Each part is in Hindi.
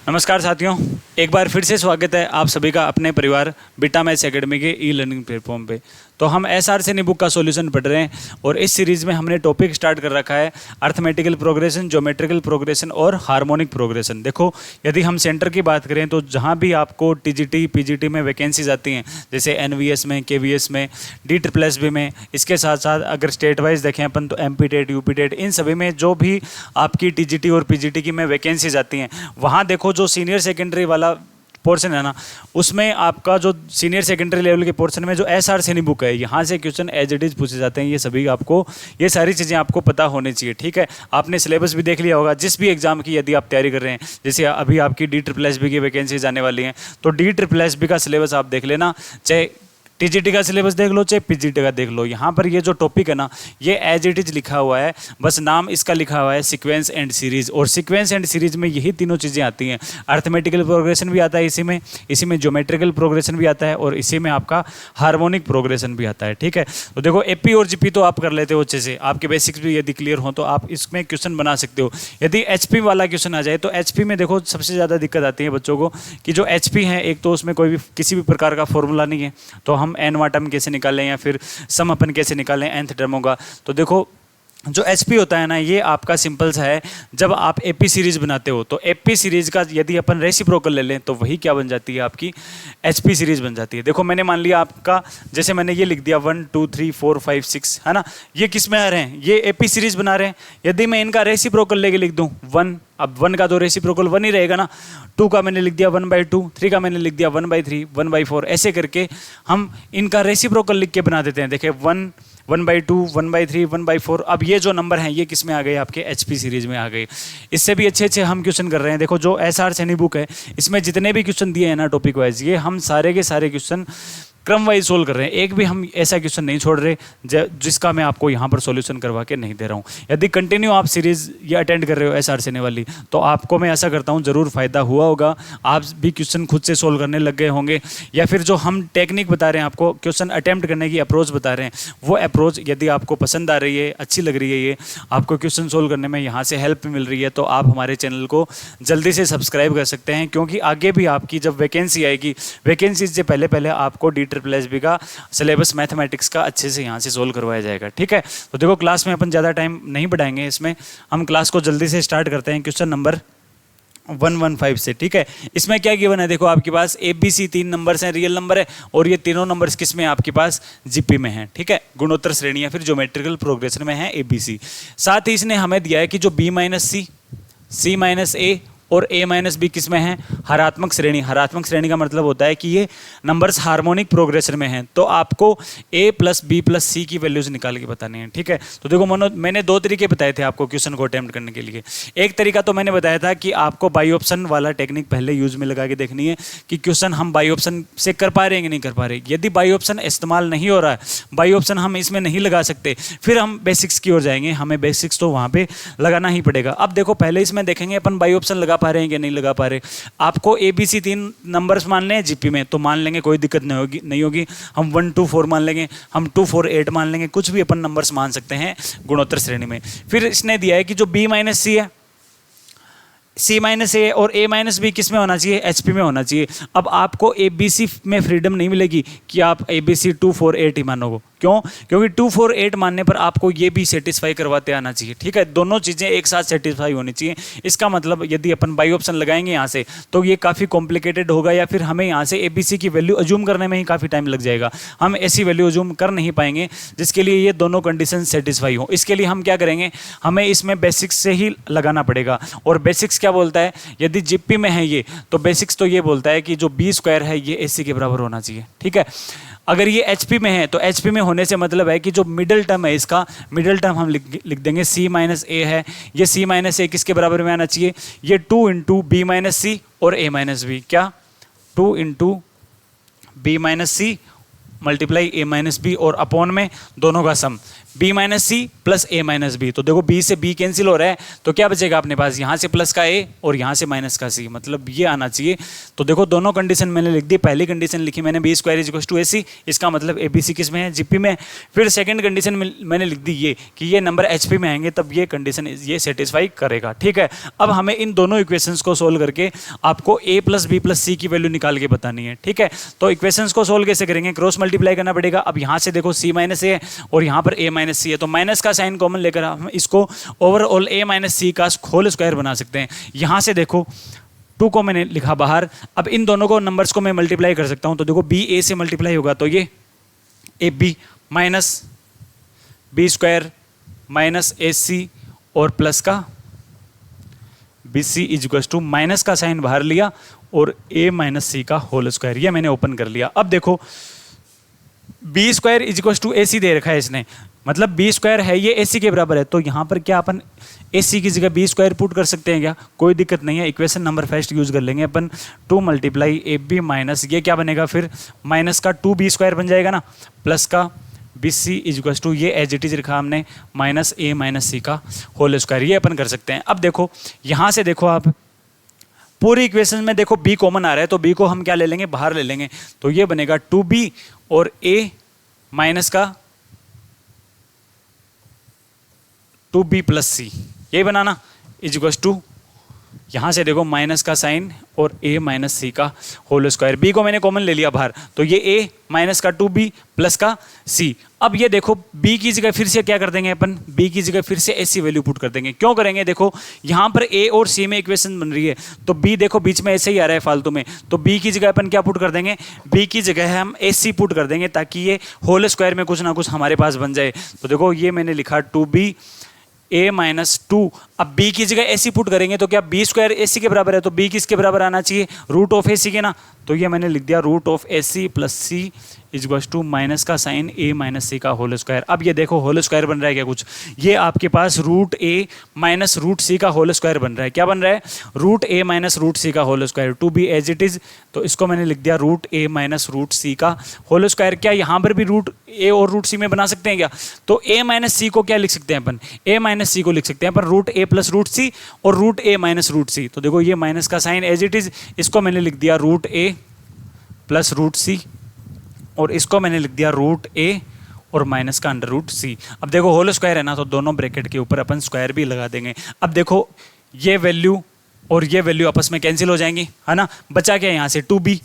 नमस्कार साथियों, एक बार फिर से स्वागत है आप सभी का अपने परिवार बीटा मैथ्स एकेडमी के ई लर्निंग प्लेटफॉर्म पे। तो हम एसआर सेनी बुक का सॉल्यूशन पढ़ रहे हैं और इस सीरीज़ में हमने टॉपिक स्टार्ट कर रखा है अर्थमेटिकल प्रोग्रेशन, ज्योमेट्रिकल प्रोग्रेशन और हार्मोनिक प्रोग्रेशन। देखो, यदि हम सेंटर की बात करें तो जहाँ भी आपको टीजीटी पीजीटी में वैकेंसीज आती हैं, जैसे एनवीएस में, केवीएस में, DSSB में, इसके साथ साथ अगर स्टेट वाइज देखें अपन तो एमपी टेट, यूपी टेट, इन सभी में जो भी आपकी टीजीटी और पीजीटी की में वैकेंसीज आती हैं, वहाँ देखो जो सीनियर सेकेंडरी वाला पोर्शन है ना, उसमें आपका जो सीनियर सेकेंडरी लेवल के पोर्शन में जो एसआर सेनी बुक है, यहाँ से क्वेश्चन एज इट इज पूछे जाते हैं। ये सभी आपको, ये सारी चीज़ें आपको पता होनी चाहिए, ठीक है। आपने सिलेबस भी देख लिया होगा जिस भी एग्जाम की यदि आप तैयारी कर रहे हैं। जैसे अभी आपकी DSSB की वैकेंसीज आने वाली हैं, तो DSSB का सिलेबस आप देख लेना, चाहे टीजीटी का सिलेबस देख लो चाहे पीजीटी का देख लो। यहाँ पर ये जो टॉपिक है ना, ये एज इट इज लिखा हुआ है, बस नाम इसका लिखा हुआ है सीक्वेंस एंड सीरीज। और सीक्वेंस एंड सीरीज में यही तीनों चीज़ें आती हैं। अर्थमेटिकल प्रोग्रेशन भी आता है इसी में ज्योमेट्रिकल प्रोग्रेशन भी आता है और इसी में आपका हार्मोनिक प्रोग्रेशन भी आता है, ठीक है। तो देखो, एपी और जीपी तो आप कर लेते हो अच्छे से, आपके बेसिक्स भी यदि क्लियर हो तो आप इसमें क्वेश्चन बना सकते हो। यदि एचपी वाला क्वेश्चन आ जाए तो एचपी में देखो सबसे ज़्यादा दिक्कत आती है बच्चों को कि जो एचपी है, एक तो उसमें कोई भी किसी भी प्रकार का फॉर्मूला नहीं है, तो हम एन वाटम कैसे निकालें या फिर सम अपन कैसे निकालें nth टर्मों का। तो देखो, जो एचपी होता है ना, ये आपका सिंपल सा है। जब आप एपी सीरीज बनाते हो तो एपी सीरीज का यदि अपन रेसिप्रोकल ले लें तो वही क्या बन जाती है, आपकी एचपी सीरीज बन जाती है। देखो, मैंने मान लिया आपका, जैसे मैंने ये लिख दिया 1 2 3 4 5 6, है ना, ये किस में आ रहे हैं, ये एपी सीरीज बना रहे हैं। यदि मैं इनका रेसिप्रोकल लेके लिख दूं 1, अब 1 का तो रेसिप्रोकल 1 ही रहेगा ना, 2 का मैंने लिख दिया 1/2, 3 का मैंने लिख दिया 1/3, 1/4, ऐसे करके हम इनका रेसिप्रोकल लिख के बना देते हैं। देखिए 1/2, 1/3, 1/4। अब ये जो नंबर हैं ये किस में आ गए, आपके एचपी सीरीज में आ गए। इससे भी अच्छे हम क्वेश्चन कर रहे हैं। देखो, जो एसआर सेनी बुक है, इसमें जितने भी क्वेश्चन दिए हैं ना टॉपिक वाइज, ये हम सारे के सारे क्वेश्चन क्रम वाइज सोल्व कर रहे हैं। एक भी हम ऐसा क्वेश्चन नहीं छोड़ रहे जिसका मैं आपको यहाँ पर सॉल्यूशन करवा के नहीं दे रहा हूँ। यदि कंटिन्यू आप सीरीज ये अटेंड कर रहे हो एसआर सेनी वाली, तो आपको मैं ऐसा करता हूँ ज़रूर फ़ायदा हुआ होगा। आप भी क्वेश्चन खुद से सोल्व करने लग गए होंगे, या फिर जो हम टेक्निक बता रहे हैं आपको, क्वेश्चन अटेम्प्ट करने की अप्रोच बता रहे हैं, वो अप्रोच यदि आपको पसंद आ रही है, अच्छी लग रही है, ये आपको क्वेश्चन सोल्व करने में यहाँ से हेल्प मिल रही है, तो आप हमारे चैनल को जल्दी से सब्सक्राइब कर सकते हैं। क्योंकि आगे भी आपकी जब वैकेंसी आएगी, वैकेंसी से पहले आपको DSSB का सिलेबस मैथमेटिक्स का अच्छे से यहाँ से सोल्व करवाया जाएगा, ठीक है। तो देखो, क्लास में अपन ज़्यादा टाइम नहीं बढ़ाएंगे, इसमें हम क्लास को जल्दी से स्टार्ट करते हैं क्वेश्चन नंबर 115 से, ठीक है। इसमें क्या गिवन है, देखो आपके पास ABC 3 नंबर्स हैं, रियल नंबर है, और ये तीनों नंबर्स किस में है, आपके पास जीपी में है, ठीक है। गुणोत्तर श्रेणी या फिर ज्योमेट्रिकल प्रोग्रेशन में है ABC। साथ ही इसने हमें दिया है कि जो B-C, C-A और A-B किस में है, हरात्मक श्रेणी। हरात्मक श्रेणी का मतलब होता है कि ये नंबर्स हार्मोनिक प्रोग्रेशन में हैं, तो आपको A + B + C की वैल्यूज निकाल के बतानी है, ठीक है। तो देखो, मैंने 2 तरीके बताए थे आपको क्वेश्चन को अटेम्प्ट करने के लिए। एक तरीका तो मैंने बताया था कि आपको बाई ऑप्शन वाला टेक्निक पहले यूज में लगा के देखनी है कि क्वेश्चन हम बाई ऑप्शन से कर पा रहे हैं कि नहीं कर पा रहे। यदि बाई ऑप्शन इस्तेमाल नहीं हो रहा है, बाई ऑप्शन हम इसमें नहीं लगा सकते, फिर हम बेसिक्स की ओर जाएंगे, हमें बेसिक्स तो वहाँ पे लगाना ही पड़ेगा। अब देखो, पहले इसमें देखेंगे अपन बाई ऑप्शन लगा पा रहे हैं कि नहीं लगा पा रहे। आपको ABC 3 नंबर्स मान लें जीपी में, तो मान लेंगे, कोई दिक्कत नहीं होगी। हम 1 2 4 मान लेंगे, हम 2 4 8 मान लेंगे, कुछ भी अपन नंबर्स मान सकते हैं गुणोत्तर श्रेणी में। फिर इसने दिया है कि जो B-C है, C-A और A-B किस में होना चाहिए, एचपी में होना चाहिए। अब आपको ABC में फ्रीडम नहीं मिलेगी कि आप ABC 2 4 8 ही मानोगे। क्यों? क्योंकि 2 4 8 मानने पर आपको ये भी सेटिस्फाई करवाते आना चाहिए, ठीक है। दोनों चीज़ें एक साथ सेटिस्फाई होनी चाहिए। इसका मतलब यदि अपन बाई ऑप्शन लगाएंगे यहाँ से, तो ये काफ़ी कॉम्प्लिकेटेड होगा, या फिर हमें यहाँ से ABC की वैल्यू अज्यूम करने में ही काफ़ी टाइम लग जाएगा। हम ऐसी वैल्यू अज्यूम कर नहीं पाएंगे जिसके लिए ये दोनों कंडीशन सेटिस्फाई हो। इसके लिए हम क्या करेंगे, हमें इसमें बेसिक्स से ही लगाना पड़ेगा। और बेसिक्स क्या बोलता है, यदि जीपी में है ये, तो बेसिक्स तो ये बोलता है कि जो B² है ये AC के बराबर होना चाहिए, ठीक है। अगर ये एचपी में है, तो एचपी में होने से मतलब है कि जो मिडिल टर्म है, इसका मिडिल टर्म हम लिख देंगे C-A है। ये C-A किसके बराबर में आना चाहिए, ये 2 × B-C और A-B, क्या 2 × B-C × A-B और अपॉन में दोनों का सम। बी माइनस सी प्लस ए माइनस बी। तो देखो बी से बी कैंसिल हो रहा है, तो क्या बचेगा अपने पास, यहाँ से प्लस का ए और यहाँ से माइनस का सी, मतलब ये आना चाहिए। तो देखो दोनों कंडीशन मैंने लिख दी। पहली कंडीशन लिखी मैंने B square is equal to A C, इसका मतलब ए बी सी किस में है, जीपी में। फिर सेकंड कंडीशन में मैंने लिख दी ये कि ये नंबर एचपी में आएंगे, तब ये कंडीशन ये सेटिस्फाई करेगा। ठीक है, अब हमें इन दोनों इक्वेशंस को सोल्व करके आपको ए प्लस बी प्लस सी की वैल्यू निकाल के बतानी है। ठीक है, तो इक्वेशंस को सोल्व कैसे करेंगे, क्रॉस मल्टीप्लाई करना पड़ेगा। अब यहाँ से देखो सी माइनस ए है और यहाँ पर ए माइनस सी है, तो माइनस का साइन कॉमन लेकर हम इसको ओवरऑल ए माइनस सी का होल स्क्वायर बना सकते हैं। यहाँ से देखो 2 को मैंने लिखा बाहर, अब इन दोनों को नंबर्स को मैं मल्टीप्लाई कर सकता हूँ। तो देखो बी ए से मल्टीप्लाई होगा तो ये A B minus B square minus A C और प्लस का B C is equal to, minus का साइन बाहर लिया और ए माइनस सी का होल स्क्वायर, ये मैंने ओपन कर लिया। अब देखो B square is equal to A C दे रखा है इसने, मतलब बी स्क्वायर है ये ए सी के बराबर है, तो यहाँ पर क्या अपन ए सी की जगह बी स्क्वायर पुट कर सकते हैं क्या, कोई दिक्कत नहीं है। इक्वेशन नंबर फर्स्ट यूज कर लेंगे अपन, 2 मल्टीप्लाई ए बी माइनस ये क्या बनेगा फिर माइनस का 2 बी स्क्वायर बन जाएगा ना, प्लस का B C is equal to ये एज इट इज रखा हमने माइनस ए माइनस सी का होल स्क्वायर, ये अपन कर सकते हैं। अब देखो यहाँ से देखो आप पूरी इक्वेशन में देखो बी कॉमन आ रहा है, तो बी को हम क्या ले लेंगे, बाहर ले लेंगे, तो ये बनेगा 2b और a माइनस का 2b प्लस सी, यही बनाना इज इक्वल टू, यहाँ से देखो माइनस का साइन और a माइनस सी का होल स्क्वायर, b को मैंने कॉमन ले लिया बाहर, तो ये a माइनस का 2b प्लस का c। अब ये देखो b की जगह फिर से क्या कर देंगे अपन, b की जगह फिर से ऐसी वैल्यू पुट कर देंगे। क्यों करेंगे, देखो यहाँ पर a और c में इक्वेशन बन रही है, तो b देखो बीच में ऐसे ही आ रहा है फालतू में, तो b की जगह अपन क्या पुट कर देंगे, b की जगह हम ac पुट कर देंगे ताकि ये होल स्क्वायर में कुछ ना कुछ हमारे पास बन जाए। तो देखो ये मैंने लिखा 2b a माइनस 2, अब b की जगह ac पुट करेंगे तो क्या b स्क्वायर ac के बराबर है, तो b किसके बराबर आना चाहिए, रूट ऑफ ac के ना, तो ये मैंने लिख दिया root of ac plus C is equal to minus का साइन a माइनस सी का होल स्क्वायर। अब ये देखो होल स्क्वायर बन रहा है क्या कुछ, ये आपके पास root a minus root C का होल स्क्वायर बन रहा है, क्या बन रहा है, root a minus root C का whole square, two B as it is, तो इसको मैंने लिख दिया root a minus root C का होल स्क्वायर। क्या यहाँ पर भी रूट a और रूट सी में बना सकते हैं क्या, तो a माइनस सी को क्या लिख सकते हैं अपन, a माइनस सी को लिख सकते हैं अपन root a plus root C और root a minus root C. तो देखो ये माइनस का साइन एज इट इज, इसको मैंने लिख दिया root a plus root C और इसको मैंने लिख दिया रूट a और माइनस का अंडर रूट सी। अब देखो होल स्क्वायर है ना, तो दोनों ब्रैकेट के ऊपर अपन स्क्वायर भी लगा देंगे। अब देखो ये वैल्यू और ये वैल्यू आपस में कैंसिल हो जाएंगी, है ना, बचा क्या यहाँ से 2b,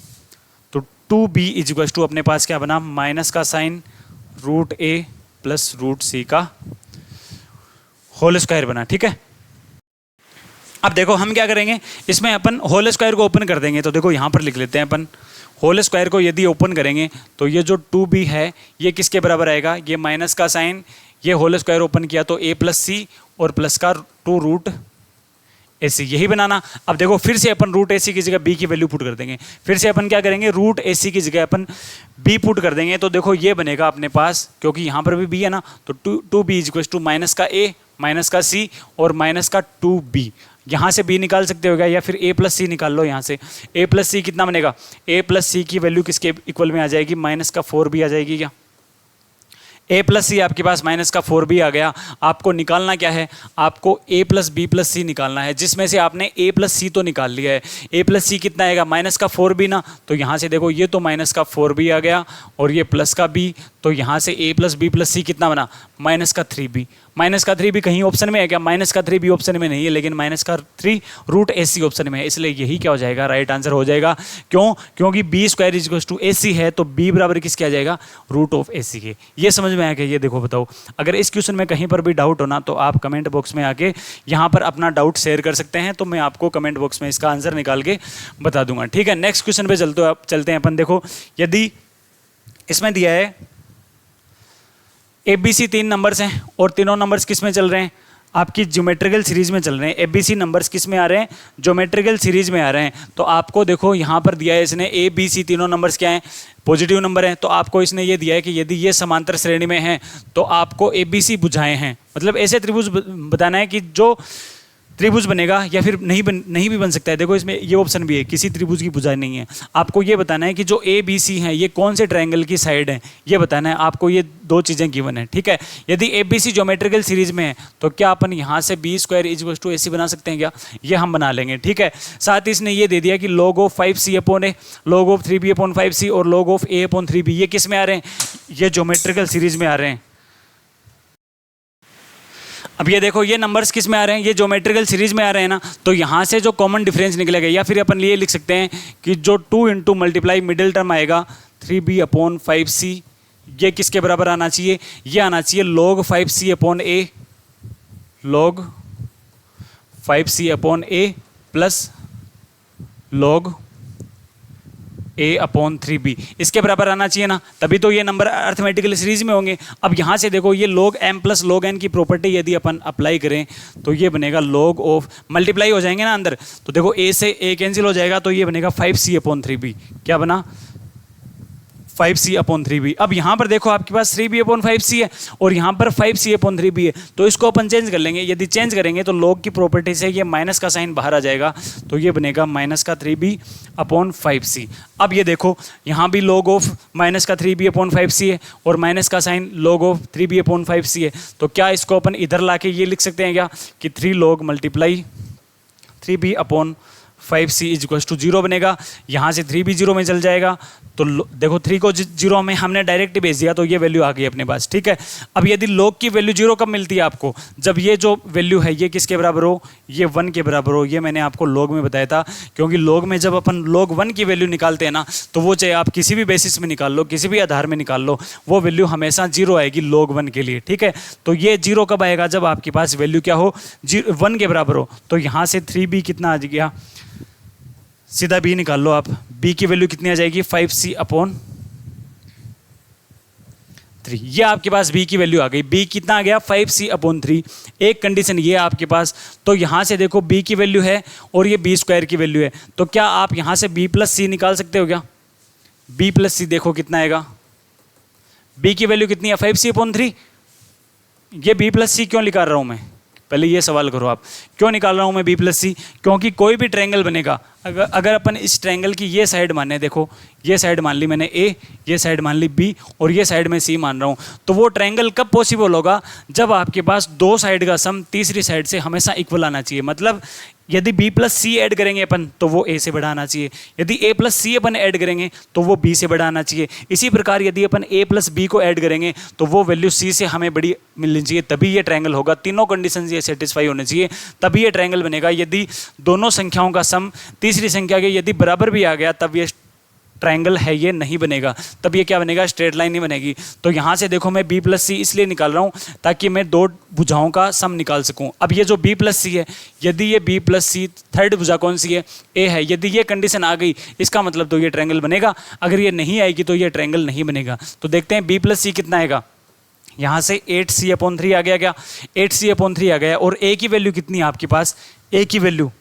तो 2b इज इक्वल टू अपने पास क्या बना, माइनस का sign root a plus root C का होल स्क्वायर बना। ठीक है, अब देखो हम क्या करेंगे, इसमें अपन होल स्क्वायर को ओपन कर देंगे, तो देखो यहाँ पर लिख लेते हैं अपन होल स्क्वायर को यदि ओपन करेंगे तो ये जो 2b है ये किसके बराबर आएगा, ये माइनस का साइन, ये होल स्क्वायर ओपन किया तो a प्लस सी और प्लस का 2 रूट ए सी, यही बनाना। अब देखो फिर से अपन रूट ए सी की जगह b की वैल्यू पुट कर देंगे, फिर से अपन क्या करेंगे, रूट ए सी की जगह अपन b पुट कर देंगे, तो देखो ये बनेगा अपने पास, क्योंकि यहाँ पर भी b है ना, तो 2b is equal to minus का a माइनस का c और माइनस का 2b, यहाँ से b निकाल सकते हो क्या, या फिर a प्लस सी निकाल लो, यहाँ से a प्लस सी कितना बनेगा, a प्लस सी की वैल्यू किसके इक्वल में आ जाएगी, माइनस का 4b आ जाएगी क्या, a प्लस सी आपके पास माइनस का 4b आ गया। आपको निकालना क्या है, आपको a प्लस बी प्लस सी निकालना है, जिसमें से आपने a प्लस सी तो निकाल लिया है, a प्लस सी कितना आएगा, माइनस का 4b ना, तो यहाँ से देखो ये तो माइनस का 4b आ गया और ये प्लस का b, तो यहाँ से a प्लस बी प्लस सी कितना बना, माइनस का 3b। माइनस का 3b कहीं ऑप्शन में है क्या, माइनस का 3b ऑप्शन में नहीं है, लेकिन माइनस का 3 रूट ए सी ऑप्शन में है, इसलिए यही क्या हो जाएगा, राइट आंसर हो जाएगा। क्यों, क्योंकि b square is equal to A C है, तो b बराबर किसके आ जाएगा, रूट ऑफ ए सी के। ये समझ में आया कि, ये देखो बताओ, अगर इस क्वेश्चन में कहीं पर भी डाउट हो ना, तो आप कमेंट बॉक्स में आके यहाँ पर अपना डाउट शेयर कर सकते हैं, तो मैं आपको कमेंट बॉक्स में इसका आंसर निकाल के बता दूंगा। ठीक है, नेक्स्ट क्वेश्चन पे चलते हैं अपन। देखो यदि इसमें दिया है ABC 3 नंबर्स हैं और तीनों नंबर्स किस में चल रहे हैं, आपकी ज्योमेट्रिकल सीरीज में चल रहे हैं। ABC नंबर्स किस में आ रहे हैं, ज्योमेट्रिकल सीरीज में आ रहे हैं। तो आपको देखो यहाँ पर दिया है इसने ABC तीनों नंबर्स क्या हैं, पॉजिटिव नंबर हैं। तो आपको इसने ये दिया है कि यदि ये समांतर श्रेणी में हैं तो आपको ABC बुझाए हैं, मतलब ऐसे त्रिभुज बताना है कि जो त्रिभुज बनेगा या फिर नहीं भी बन सकता है। देखो इसमें ये ऑप्शन भी है, किसी त्रिभुज की भुजा नहीं है। आपको ये बताना है कि जो ए बी सी है ये कौन से ट्रायंगल की साइड है, ये बताना है आपको। ये दो चीज़ें गिवन है, ठीक है। यदि A B C geometrical series में है तो क्या अपन यहाँ से B square equal to AC बना सकते हैं क्या? ये हम बना लेंगे, ठीक है। साथ ही इसने ये दे दिया कि log of 5C upon A, log of 3B upon 5C और log of A upon 3B, ये किस में आ रहे हैं? ये ज्योमेट्रिकल सीरीज में आ रहे हैं। अब ये देखो ये नंबर्स किस में आ रहे हैं? ये ज्योमेट्रिकल सीरीज में आ रहे हैं ना, तो यहाँ से जो कॉमन डिफरेंस निकलेगा, या फिर अपन ये लिख सकते हैं कि जो 2 इंटू मल्टीप्लाई मिडिल टर्म आएगा 3B अपॉन 5C, ये किसके बराबर आना चाहिए? ये आना चाहिए log 5C upon A, log 5C upon A plus log A upon 3B, इसके बराबर आना चाहिए ना, तभी तो ये नंबर अर्थमेटिकल सीरीज में होंगे। अब यहाँ से देखो ये log m plus log n की प्रॉपर्टी यदि अपन अप्लाई करें तो ये बनेगा log ऑफ, मल्टीप्लाई हो जाएंगे ना अंदर, तो देखो a से a कैंसिल हो जाएगा, तो ये बनेगा 5C अपॉन 3B। क्या बना? 5C upon 3B। अब यहाँ पर देखो आपके पास 3B अपॉन 5C है और यहाँ पर 5C अपॉन 3B है, तो इसको अपन चेंज कर लेंगे। यदि चेंज करेंगे तो log की प्रॉपर्टी से ये माइनस का साइन बाहर आ जाएगा, तो ये बनेगा माइनस का 3B अपॉन 5C। अब ये देखो यहाँ भी log ऑफ माइनस का 3B अपॉन 5C है और माइनस का sign log of 3B upon 5C है, तो क्या इसको अपन इधर ला के ये लिख सकते हैं क्या कि 3 log multiply 3B upon 5C equals to 0 बनेगा। यहाँ से 3B 0 में चल जाएगा, तो देखो 3 को 0 में हमने डायरेक्ट भेज दिया, तो ये वैल्यू आ गई अपने पास, ठीक है। अब यदि log की वैल्यू 0 कब मिलती है आपको? जब ये जो वैल्यू है ये किसके बराबर हो? ये 1 के बराबर हो। ये मैंने आपको log में बताया था, क्योंकि log में जब अपन log 1 की वैल्यू निकालते हैं ना, तो वो चाहे आप किसी भी बेसिस में निकाल लो, किसी भी आधार में निकाल लो, वो वैल्यू हमेशा 0 आएगी log 1 के लिए, ठीक है। तो ये 0 कब आएगा? जब आपके पास वैल्यू क्या हो? 1 के बराबर हो। तो यहाँ से 3B कितना आ गया? सीधा B निकाल लो आप, B की वैल्यू कितनी आ जाएगी? 5C upon 3। ये आपके पास B की वैल्यू आ गई। B कितना आ गया? 5C upon 3। एक कंडीशन ये है आपके पास, तो यहाँ से देखो B की वैल्यू है और ये B स्क्वायर की वैल्यू है, तो क्या आप यहाँ से B प्लस C निकाल सकते हो क्या? B प्लस C देखो कितना आएगा? B की वैल्यू कितनी है? 5C upon 3। ये B प्लस C क्यों निकाल रहा हूँ मैं? पहले ये सवाल करो आप, क्यों निकाल रहा हूँ मैं B प्लस C? क्योंकि कोई भी ट्रायंगल बनेगा, अगर अपन इस ट्रायंगल की ये साइड माने, देखो ये साइड मान ली मैंने A, ये साइड मान ली B और ये साइड में C मान रहा हूँ, तो वो ट्रायंगल कब पॉसिबल होगा? जब आपके पास दो साइड का सम तीसरी साइड से हमेशा इक्वल आना चाहिए। मतलब यदि B प्लस C ऐड करेंगे अपन तो वो A से बड़ा आना चाहिए, यदि A plus C upon add करेंगे तो वो B से बड़ा आना चाहिए। इसी प्रकार यदि अपन A प्लस B को ऐड करेंगे तो वो वैल्यू C से हमें बड़ी मिलनी चाहिए, तभी ये ट्रायंगल होगा। तीनों कंडीशन ये सेटिस्फाई होने चाहिए, तभी ये ट्रायंगल बनेगा। यदि दोनों संख्याओं का सम तीसरी संख्या के यदि बराबर भी आ गया तब ये ट्रायंगल है, ये नहीं बनेगा। तब ये क्या बनेगा? स्ट्रेट लाइन नहीं बनेगी। तो यहाँ से देखो मैं B प्लस C इसलिए निकाल रहा हूँ ताकि मैं दो भुजाओं का सम निकाल सकूँ। अब ये जो B प्लस C है, यदि ये B प्लस C थर्ड भुजा कौन सी है? A है। यदि ये कंडीशन आ गई इसका मतलब तो ये ट्रायंगल बनेगा, अगर ये नहीं आएगी तो ये ट्रायंगल नहीं बनेगा। तो देखते हैं B प्लस C कितना आएगा। यहाँ से 8C अपॉन 3 आ गया क्या? 8C अपॉन 3 आ गया। और A की वैल्यू कितनी है आपके पास? A की वैल्यू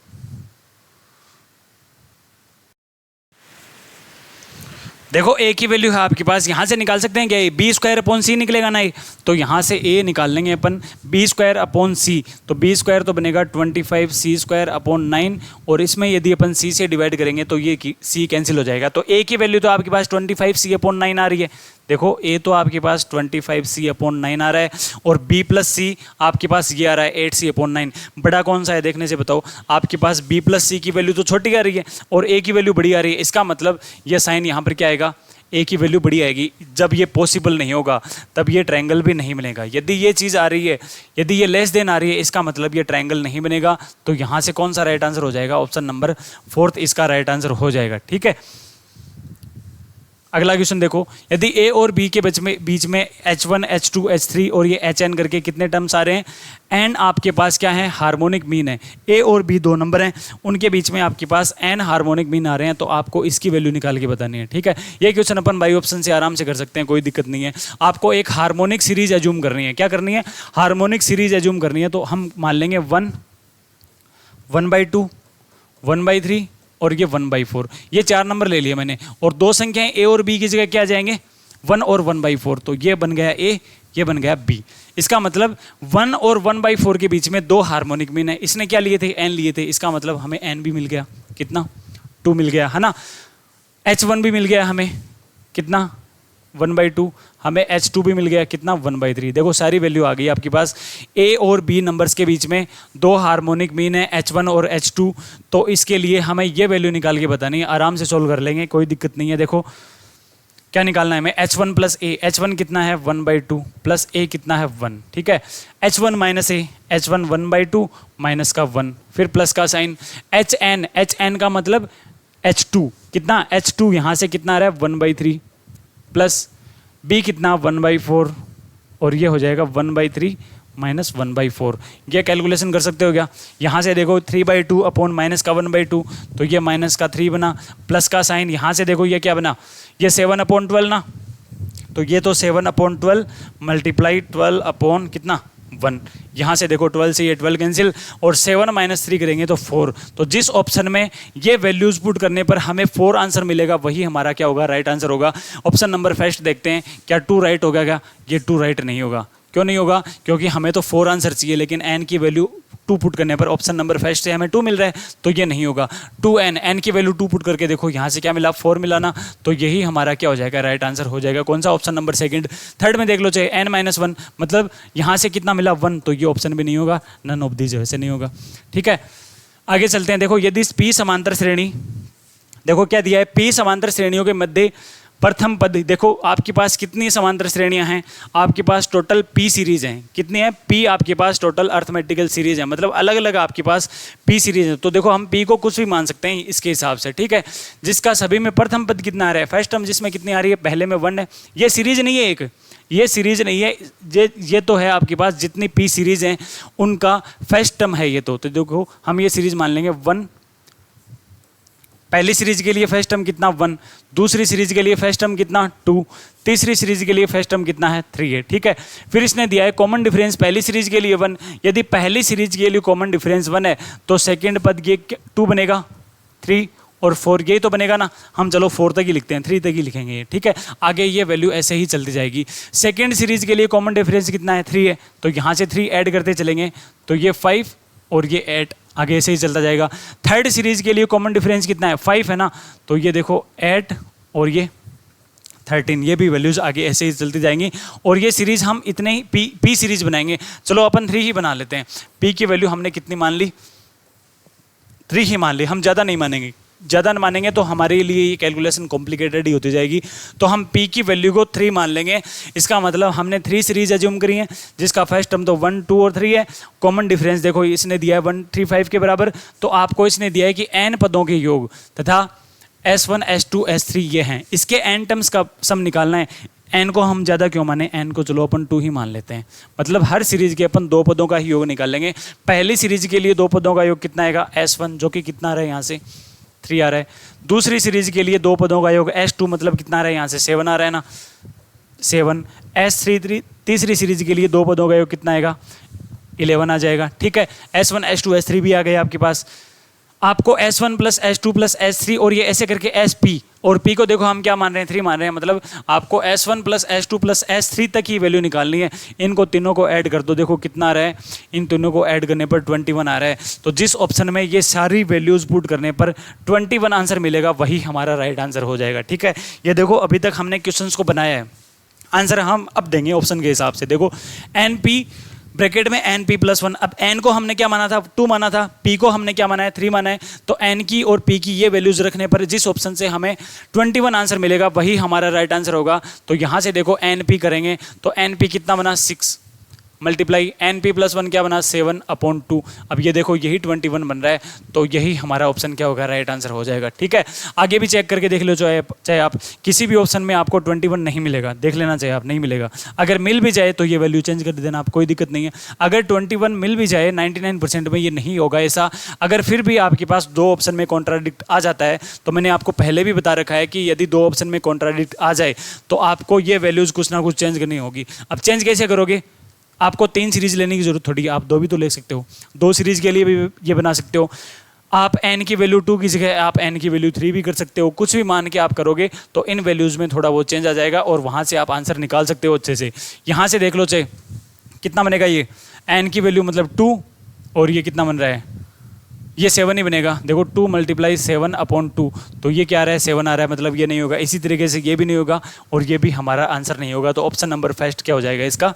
देखो A की वैल्यू है आपके पास, यहाँ से निकाल सकते हैं क्या? B स्क्वायर अपॉन C निकलेगा ना, तो यहाँ से A निकाल लेंगे अपन B स्क्वायर अपॉन C, तो B स्क्वायर तो बनेगा 25C स्क्वायर अपॉन 9, और इसमें यदि अपन C से डिवाइड करेंगे तो ये C कैंसिल हो जाएगा। तो A की वैल्यू तो आपके पास 25C अपॉन 9 आ रही है। देखो A तो आपके पास 25C अपॉन 9 आ रहा है और B प्लस C आपके पास ये आ रहा है 8C अपॉन 9। बड़ा कौन सा है देखने से बताओ? आपके पास B प्लस C की वैल्यू तो छोटी आ रही है और A की वैल्यू बड़ी आ रही है। इसका मतलब ये साइन यहाँ पर क्या आएगा? A की वैल्यू बड़ी आएगी। जब ये पॉसिबल नहीं होगा तब ये ट्रायंगल भी नहीं बनेगा। यदि ये चीज़ आ रही है, यदि ये लेस देन आ रही है, इसका मतलब ये ट्रायंगल नहीं बनेगा। तो यहाँ से कौन सा राइट आंसर हो जाएगा? ऑप्शन नंबर 4 इसका राइट आंसर हो जाएगा। ठीक है, अगला क्वेश्चन देखो, यदि A और B के बीच में H1, H2, H3 और ये Hn करके कितने टर्म्स आ रहे हैं? n आपके पास क्या है? हार्मोनिक मीन है। A और B दो नंबर हैं, उनके बीच में आपके पास n हार्मोनिक मीन आ रहे हैं, तो आपको इसकी वैल्यू निकाल के बतानी है। ठीक है, ये क्वेश्चन अपन बाई ऑप्शन से आराम से कर सकते हैं, कोई दिक्कत नहीं है। आपको एक हार्मोनिक सीरीज एज्यूम करनी है। क्या करनी है? हार्मोनिक सीरीज एज्यूम करनी है। तो हम मान लेंगे 1, 1/2, 1/3 और ये 1/4, ये 4 नंबर ले लिए मैंने, और दो संख्याएं A और B की जगह क्या आ जाएंगे? 1 और 1/4, तो ये बन गया A, ये बन गया बी। इसका मतलब 1 और 1/4 के बीच में 2 हार्मोनिक मीन है। इसने क्या लिए थे, एन लिए थे, इसका मतलब हमें एन भी मिल गया, कितना 2 मिल गया है ना। H1 भी मिल गया हमें, कितना 1/2, हमें H2 भी मिल गया, कितना 1/3। देखो सारी वैल्यू आ गई आपके पास। A और B नंबर्स के बीच में 2 हार्मोनिक मीन है H1 और H2, तो इसके लिए हमें ये वैल्यू निकाल के बतानी है। आराम से सोल्व कर लेंगे, कोई दिक्कत नहीं है। देखो क्या निकालना है हमें, H1 प्लस A, H1 कितना है 1/2 प्लस A कितना है 1, ठीक है। H1 minus A, H1 1/2 minus का 1, फिर प्लस का साइन। HN का मतलब H2, कितना H2 यहाँ से कितना आ रहा है 1/3 प्लस B कितना 1/4, और ये हो जाएगा 1/3 माइनस 1/4। ये कैलकुलेशन कर सकते हो क्या, यहाँ से देखो 3/2 अपॉन माइनस का 1/2, तो ये माइनस का 3 बना, प्लस का साइन, यहाँ से देखो ये क्या बना, ये 7/12 ना, तो ये तो 7/12 मल्टीप्लाई 12 अपॉन कितना 1, यहाँ से देखो 12 से ये 12 कैंसिल, और 7 माइनस 3 करेंगे तो 4। तो जिस ऑप्शन में ये वैल्यूज पुट करने पर हमें 4 आंसर मिलेगा, वही हमारा क्या होगा, राइट आंसर होगा। ऑप्शन नंबर फर्स्ट देखते हैं, क्या 2 राइट होगा क्या, ये 2 राइट नहीं होगा। क्यों नहीं होगा, क्योंकि हमें तो 4 आंसर चाहिए, लेकिन एन की वैल्यू 2 पुट करने पर ऑप्शन नंबर फर्स्ट से हमें 2 मिल रहा है, तो ये नहीं होगा। 2n, एन की वैल्यू 2 पुट करके देखो, यहाँ से क्या मिला 4 मिला ना, तो यही हमारा क्या हो जाएगा, राइट आंसर हो जाएगा। कौन सा, ऑप्शन नंबर सेकंड। थर्ड में देख लो, चाहे n-1, मतलब यहाँ से कितना मिला 1, तो ये ऑप्शन भी नहीं होगा, नन ऑफ दीज वैसे नहीं होगा, ठीक है। आगे चलते हैं। देखो यदि P समांतर श्रेणी, देखो क्या दिया है, P समांतर श्रेणियों के मध्य प्रथम पद। देखो आपके पास कितनी समांतर श्रेणियां हैं, आपके पास टोटल P सीरीज हैं, कितनी है P, आपके पास टोटल अर्थमेटिकल सीरीज है, मतलब अलग अलग आपके पास P सीरीज है। तो देखो हम P को कुछ भी मान सकते हैं इसके हिसाब से, ठीक है। जिसका सभी में प्रथम पद कितना आ रहा है, फर्स्ट टर्म जिसमें कितनी आ रही है, पहले में 1 है। ये सीरीज नहीं है एक, ये सीरीज नहीं है, ये तो है आपके पास जितनी P सीरीज हैं उनका फर्स्ट टर्म है ये। तो देखो हम ये सीरीज मान लेंगे 1, पहली सीरीज के लिए फर्स्ट टर्म कितना 1, दूसरी सीरीज के लिए फर्स्ट टर्म कितना 2, तीसरी सीरीज के लिए फर्स्ट टर्म कितना है 3 है, ठीक है। फिर इसने दिया है कॉमन डिफरेंस पहली सीरीज के लिए 1, यदि पहली सीरीज के लिए कॉमन डिफरेंस 1 है तो सेकंड पद ये 2 बनेगा, 3 और 4 यही तो बनेगा ना। हम चलो 4 तक ही लिखते हैं, 3 तक ही लिखेंगे, ठीक है। आगे ये वैल्यू ऐसे ही चलती जाएगी। सेकेंड सीरीज के लिए कॉमन डिफरेंस कितना है 3 है, तो यहाँ से 3 ऐड करते चलेंगे, तो ये 5 और ये 8, आगे ऐसे ही चलता जाएगा। थर्ड सीरीज के लिए कॉमन डिफरेंस कितना है 5 है ना, तो ये देखो 8 और ये 13, ये भी वैल्यूज आगे ऐसे ही चलती जाएंगी। और ये सीरीज हम इतने ही पी सीरीज बनाएंगे। चलो अपन 3 ही बना लेते हैं। पी की वैल्यू हमने कितनी मान ली, 3 ही मान ली, हम ज़्यादा नहीं मानेंगे। ज़्यादा मानेंगे तो हमारे लिए ये कैलकुलेशन कॉम्प्लिकेटेड ही होती जाएगी। तो हम P की वैल्यू को 3 मान लेंगे। इसका मतलब हमने 3 सीरीज एज्यूम करी है, जिसका फर्स्ट टर्म तो 1, 2 और 3 है। कॉमन डिफरेंस देखो इसने दिया है 135 के बराबर, तो आपको इसने दिया है कि n पदों के योग तथा S1, S2, S3 ये हैं, इसके n टर्म्स का सम निकालना है। n को हम ज़्यादा क्यों माने, n को चलो अपन 2 ही मान लेते हैं। मतलब हर सीरीज के अपन 2 पदों का ही योग निकाल लेंगे। पहली सीरीज के लिए 2 पदों का योग कितना आएगा, S1 जो कि कितना आ रहा है यहाँ से 3 आ रहा है। दूसरी सीरीज के लिए 2 पदों का योग S2 मतलब कितना आ रहा है यहाँ से 7 आ रहा है ना, 7। S3 तीसरी सीरीज के लिए 2 पदों का योग कितना आएगा 11 आ जाएगा, ठीक है। S1, S2, S3 भी आ गए आपके पास। आपको S1 plus S2 plus S3 और ये ऐसे करके SP, और P को देखो हम क्या मान रहे हैं 3 मान रहे हैं, मतलब आपको S1 plus S2 plus S3 तक की वैल्यू निकालनी है। इनको तीनों को ऐड कर दो, देखो कितना आ रहा है, इन तीनों को ऐड करने पर 21 आ रहा है। तो जिस ऑप्शन में ये सारी वैल्यूज पुट करने पर 21 आंसर मिलेगा, वही हमारा राइट आंसर हो जाएगा, ठीक है। ये देखो अभी तक हमने क्वेश्चन को बनाया है, आंसर हम अब देंगे ऑप्शन के हिसाब से। देखो NP ब्रैकेट में NP+1, अब n को हमने क्या माना था 2 माना था, P को हमने क्या माना है 3 माना है। तो n की और P की ये वैल्यूज रखने पर जिस ऑप्शन से हमें 21 आंसर मिलेगा, वही हमारा राइट आंसर होगा। तो यहाँ से देखो NP करेंगे तो NP कितना बना 6 मल्टीप्लाई NP+1 क्या बना 7/2। अब ये देखो यही 21 बन रहा है, तो यही हमारा ऑप्शन क्या होगा, राइट आंसर हो जाएगा, ठीक है। आगे भी चेक करके देख लो, चाहे आप किसी भी ऑप्शन में आपको 21 नहीं मिलेगा, देख लेना चाहिए आप, नहीं मिलेगा। अगर मिल भी जाए तो ये वैल्यू चेंज कर देना, आप कोई दिक्कत नहीं है। अगर 21 मिल भी जाए 99% में ये नहीं होगा ऐसा। अगर फिर भी आपके पास 2 ऑप्शन में कॉन्ट्राडिक्ट आ जाता है, तो मैंने आपको पहले भी बता रखा है कि यदि 2 ऑप्शन में कॉन्ट्राडिक्ट आ जाए तो आपको ये वैल्यूज़ कुछ ना कुछ चेंज करनी होगी। अब चेंज कैसे करोगे, आपको 3 सीरीज लेने की जरूरत थोड़ी है, आप 2 भी तो ले सकते हो। 2 सीरीज के लिए भी ये बना सकते हो। आप n की वैल्यू 2 की जगह आप n की वैल्यू 3 भी कर सकते हो, कुछ भी मान के आप करोगे तो इन वैल्यूज़ में थोड़ा वो चेंज आ जाएगा और वहाँ से आप आंसर निकाल सकते हो अच्छे से। यहाँ से देख लो चे कितना बनेगा, ये n की वैल्यू मतलब 2 और ये कितना बन रहा है, ये 7 ही बनेगा। देखो 2 × 7/2, तो ये क्या आ रहा है 7 आ रहा है, मतलब ये नहीं होगा। इसी तरीके से ये भी नहीं होगा और ये भी हमारा आंसर नहीं होगा। तो ऑप्शन नंबर फर्स्ट क्या हो जाएगा, इसका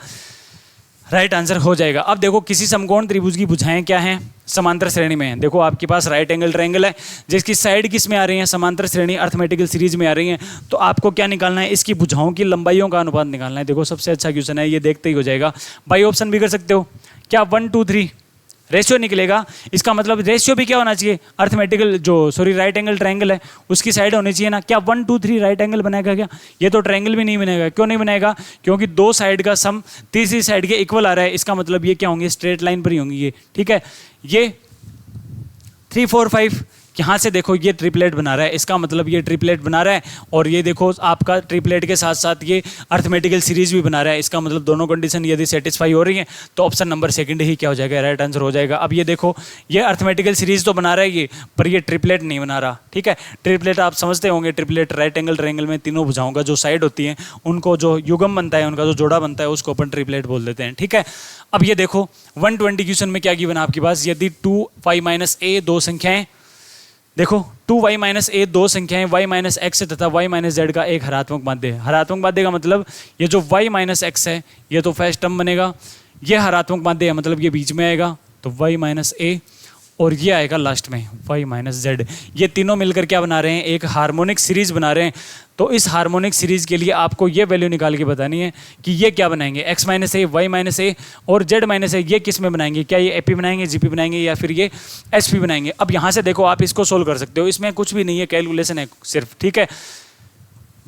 राइट आंसर हो जाएगा। अब देखो किसी समकोण त्रिभुज की भुजाएं क्या हैं, समांतर श्रेणी में है। देखो आपके पास राइट एंगल ट्रायंगल है जिसकी साइड किस में आ रही है, समांतर श्रेणी अर्थमेटिकल सीरीज में आ रही है। तो आपको क्या निकालना है, इसकी भुजाओं की लंबाइयों का अनुपात निकालना है। देखो सबसे अच्छा क्वेश्चन है ये, देखते ही हो जाएगा। बाई ऑप्शन भी कर सकते हो, क्या 1 2 3 रेशियो निकलेगा। इसका मतलब रेशियो भी क्या होना चाहिए, अर्थमेटिकल राइट एंगल ट्रायंगल है उसकी साइड होनी चाहिए ना। क्या 1 2 3 राइट एंगल बनाएगा क्या, ये तो ट्रायंगल भी नहीं बनेगा। क्यों नहीं बनेगा, क्योंकि दो साइड का सम तीसरी साइड के इक्वल आ रहा है। इसका मतलब ये क्या होंगे, स्ट्रेट लाइन पर ही होंगी ये, ठीक है। ये 3 4 5 यहाँ से देखो ये ट्रिपलेट बना रहा है, इसका मतलब ये ट्रिपलेट बना रहा है। और ये देखो आपका ट्रिपलेट के साथ साथ ये अर्थमेटिकल सीरीज भी बना रहा है। इसका मतलब दोनों कंडीशन यदि सेटिस्फाई हो रही है तो ऑप्शन नंबर सेकंड ही क्या हो जाएगा, राइट आंसर हो जाएगा। अब ये देखो ये अर्थमेटिकल सीरीज तो बना रहा है ये, पर ये ट्रिपलेट नहीं बना रहा, ठीक है। ट्रिपलेट आप समझते होंगे, ट्रिपलेट राइट एंगल ट्रायंगल में तीनों भुजाओं का जो साइड होती है उनको जो युगम बनता है, उनका जो जोड़ा बनता है उसको अपन ट्रिपलेट बोल देते हैं, ठीक है। अब ये देखो 120 क्वेश्चन में क्या गिवन आपके पास, यदि 2y - a दो संख्याएं, देखो 2y - a दो संख्याएं y - x तथा y - z का एक हरात्मक माध्य है। हरात्मक माध्य का मतलब ये जो y - x है ये तो फर्स्ट टर्म बनेगा, ये हरात्मक माध्य है मतलब ये बीच में आएगा तो y - a, और ये आएगा लास्ट में y - z। ये तीनों मिलकर क्या बना रहे हैं, एक हार्मोनिक सीरीज बना रहे हैं। तो इस हार्मोनिक सीरीज के लिए आपको ये वैल्यू निकाल के बतानी है कि ये क्या बनाएंगे, x - a, y - a और z - a, ये किस में बनाएंगे, क्या ये AP बनाएंगे, GP बनाएंगे या फिर ये HP बनाएंगे। अब यहाँ से देखो आप इसको सोल्व कर सकते हो, इसमें कुछ भी नहीं है, कैलकुलेशन है सिर्फ, ठीक है।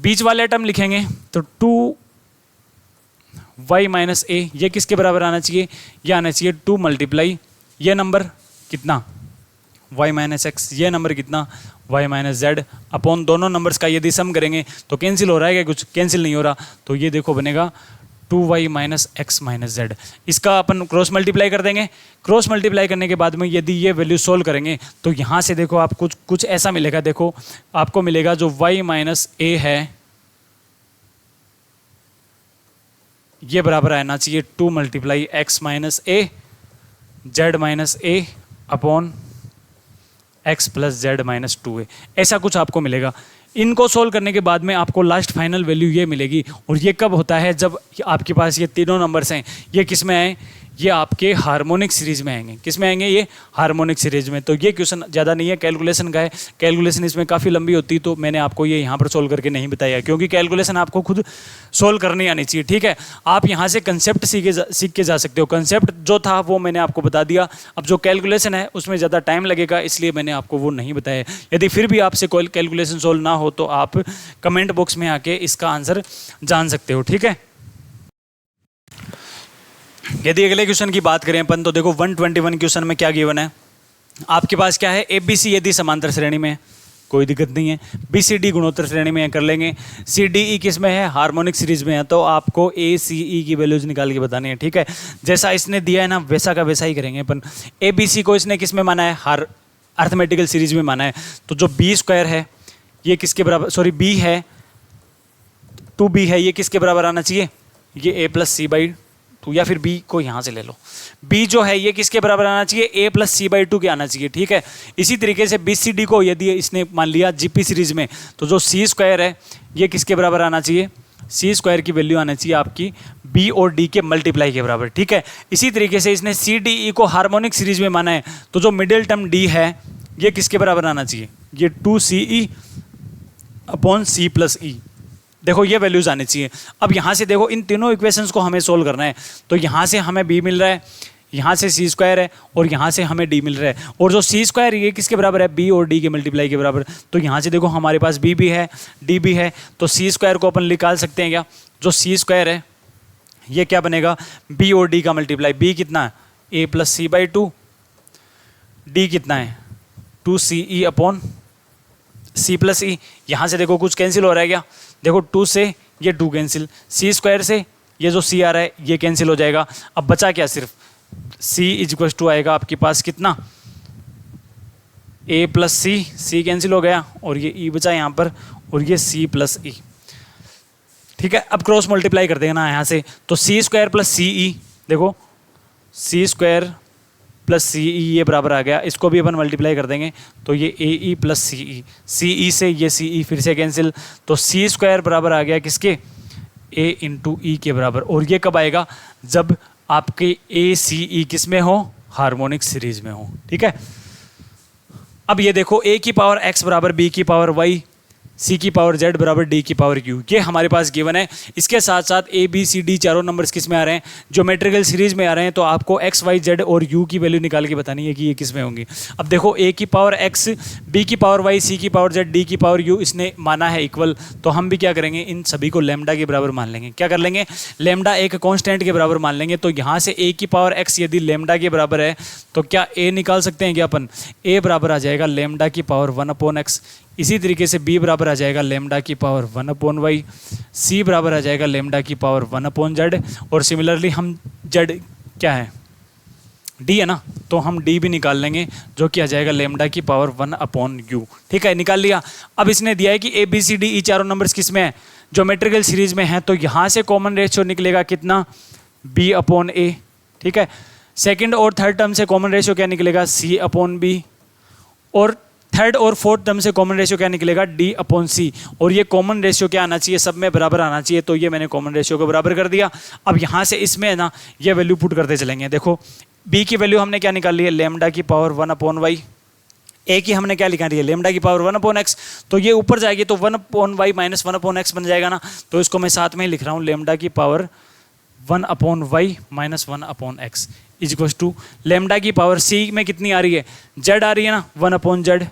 बीच वाले टर्म लिखेंगे तो 2y - a ये किसके बराबर आना चाहिए, ये आना चाहिए 2 × ये नंबर कितना y - x, ये नंबर कितना y - z अपॉन दोनों नंबर्स का यदि सम करेंगे तो कैंसिल हो रहा है क्या, कुछ कैंसिल नहीं हो रहा। तो ये देखो बनेगा 2y - x - z। इसका अपन क्रॉस मल्टीप्लाई कर देंगे। क्रॉस मल्टीप्लाई करने के बाद में यदि ये वैल्यू सोल्व करेंगे तो यहाँ से देखो आप कुछ ऐसा मिलेगा। देखो आपको मिलेगा जो y - a है ये बराबर आना चाहिए 2 × x - a z - a upon x + z - 2a, ऐसा कुछ आपको मिलेगा। इनको सोल्व करने के बाद में आपको लास्ट फाइनल वैल्यू ये मिलेगी। और ये कब होता है, जब आपके पास ये तीनों नंबर्स हैं, ये किस में आए, ये आपके हार्मोनिक सीरीज में आएंगे। किस में आएंगे, ये हार्मोनिक सीरीज में। तो ये क्वेश्चन ज़्यादा नहीं है, कैलकुलेशन का है। कैलकुलेशन इसमें काफ़ी लंबी होती तो मैंने आपको ये यहाँ पर सोल्व करके नहीं बताया, क्योंकि कैलकुलेशन आपको खुद सोल्व करनी आनी चाहिए, ठीक है। आप यहाँ से कंसेप्ट सीख के जा सकते हो। कंसेप्ट जो था वो मैंने आपको बता दिया। अब जो कैलकुलेशन है उसमें ज़्यादा टाइम लगेगा, इसलिए मैंने आपको वो नहीं बताया। यदि फिर भी आपसे कोई कैलकुलेशन सोल्व ना हो तो आप कमेंट बॉक्स में आके इसका आंसर जान सकते हो, ठीक है। यदि अगले क्वेश्चन की बात करें अपन तो देखो 121 क्वेश्चन में क्या गिवन है आपके पास, क्या है, ABC यदि समांतर श्रेणी में है कोई दिक्कत नहीं है, BCD गुणोत्तर श्रेणी में है कर लेंगे, CDE किस में है, हार्मोनिक सीरीज में है। तो आपको ACE की वैल्यूज निकाल के बतानी है, ठीक है। जैसा इसने दिया है ना वैसा का वैसा ही करेंगे अपन। ABC को इसने किस में माना है, अर्थमेटिकल सीरीज में माना है। तो जो B² है ये किसके बराबर, B है 2B है, ये किसके बराबर आना चाहिए, ये A + C/2, या फिर B को यहाँ से ले लो। B जो है ये किसके बराबर आना चाहिए, A + C/2 के आना चाहिए, ठीक है। इसी तरीके से BCD को यदि इसने मान लिया GP सीरीज में तो जो C² है ये किसके बराबर आना चाहिए, C² की वैल्यू आना चाहिए आपकी B और D के मल्टीप्लाई के बराबर, ठीक है। इसी तरीके से इसने CDE को हार्मोनिक सीरीज में माना है तो जो मिडिल टर्म D है ये किसके बराबर आना चाहिए, ये 2CE अपॉन C + E। देखो ये वैल्यूज आनी चाहिए। अब यहाँ से देखो इन तीनों इक्वेशंस को हमें सोल्व करना है। तो यहाँ से हमें B मिल रहा है, यहाँ से C² है और यहाँ से हमें D मिल रहा है। और जो C² ये किसके बराबर है, B और D के मल्टीप्लाई के बराबर। तो यहाँ से देखो हमारे पास B भी है D भी है, तो C² को अपन निकाल सकते हैं क्या। जो C² है ये क्या बनेगा, B और D का मल्टीप्लाई। B कितना है, A + C/2, D कितना है 2CE अपॉन C + E। यहाँ से देखो कुछ कैंसिल हो रहा है क्या, देखो 2 से ये 2 कैंसिल, C² से ये जो C आ रहा है ये कैंसिल हो जाएगा। अब बचा क्या, सिर्फ C = आएगा आपके पास कितना ए प्लस सी, सी कैंसिल हो गया और ये ई बचा यहाँ पर, और ये सी प्लस ई। ठीक है, अब क्रॉस मल्टीप्लाई कर देंगे ना यहाँ से, तो सी स्क्वायर प्लस सी ई, देखो सी स्क्वायर प्लस सी ई ये बराबर आ गया, इसको भी अपन मल्टीप्लाई कर देंगे तो ये ए ई प्लस सी ई, सी ई से ये सी ई फिर से कैंसिल, तो सी स्क्वायर बराबर आ गया किसके, ए इंटू ई के बराबर। और ये कब आएगा, जब आपके ए सी ई किस में हो, हार्मोनिक सीरीज में हो। ठीक है, अब ये देखो ए की पावर एक्स बराबर बी की पावर वाई, सी की पावर जेड बराबर डी की पावर क्यू, ये हमारे पास गिवन है। इसके साथ साथ ए बी सी डी चारों नंबर्स किस में आ रहे हैं, ज्योमेट्रिकल सीरीज में आ रहे हैं, तो आपको एक्स वाई जेड और यू की वैल्यू निकाल के बतानी है कि ये किस में होंगी। अब देखो ए की पावर एक्स, बी की पावर वाई, सी की पावर जेड, डी की पावर यू, इसने माना है इक्वल, तो हम भी क्या करेंगे, इन सभी को लैम्डा के बराबर मान लेंगे। क्या कर लेंगे, लैम्डा एक कॉन्स्टेंट के बराबर मान लेंगे। तो यहाँ से ए की पावर एक्स यदि लैम्डा के बराबर है तो क्या ए निकाल सकते हैं क्या अपन, ए बराबर आ जाएगा लैम्डा की पावर 1/x। इसी तरीके से बी बराबर आ जाएगा लैम्डा की पावर 1/y, सी बराबर आ जाएगा लैम्डा की पावर 1/z, और सिमिलरली हम जेड क्या है, डी है ना, तो हम डी भी निकाल लेंगे जो कि आ जाएगा लैम्डा की पावर 1/u। ठीक है, निकाल लिया। अब इसने दिया है कि ए बी सी डी ई चारों नंबर्स किस में है, ज्योमेट्रिकल सीरीज में है, तो यहाँ से कॉमन रेशियो निकलेगा कितना, b/a। ठीक है, सेकंड और थर्ड टर्म से कॉमन रेशियो क्या निकलेगा, c/b, और थर्ड और फोर्थ टर्म से कॉमन रेशियो क्या निकलेगा, d/c। और ये कॉमन रेशियो क्या आना चाहिए, सब में बराबर आना चाहिए, तो ये मैंने कॉमन रेशियो को बराबर कर दिया। अब यहाँ से इसमें ना ये वैल्यू पुट करते चलेंगे। देखो b की वैल्यू हमने क्या निकाल ली है, लैम्डा की पावर 1/y, ए की हमने क्या लिखा रही है, लैम्डा की पावर 1/x, तो ये ऊपर जाएगी तो 1/y माइनस 1/x बन जाएगा ना, तो इसको मैं साथ में ही लिख रहा हूँ, लैम्डा की power 1/y minus 1/x is equal to lambda की पावर सी में कितनी आ रही है, जेड आ रही है ना, 1/z,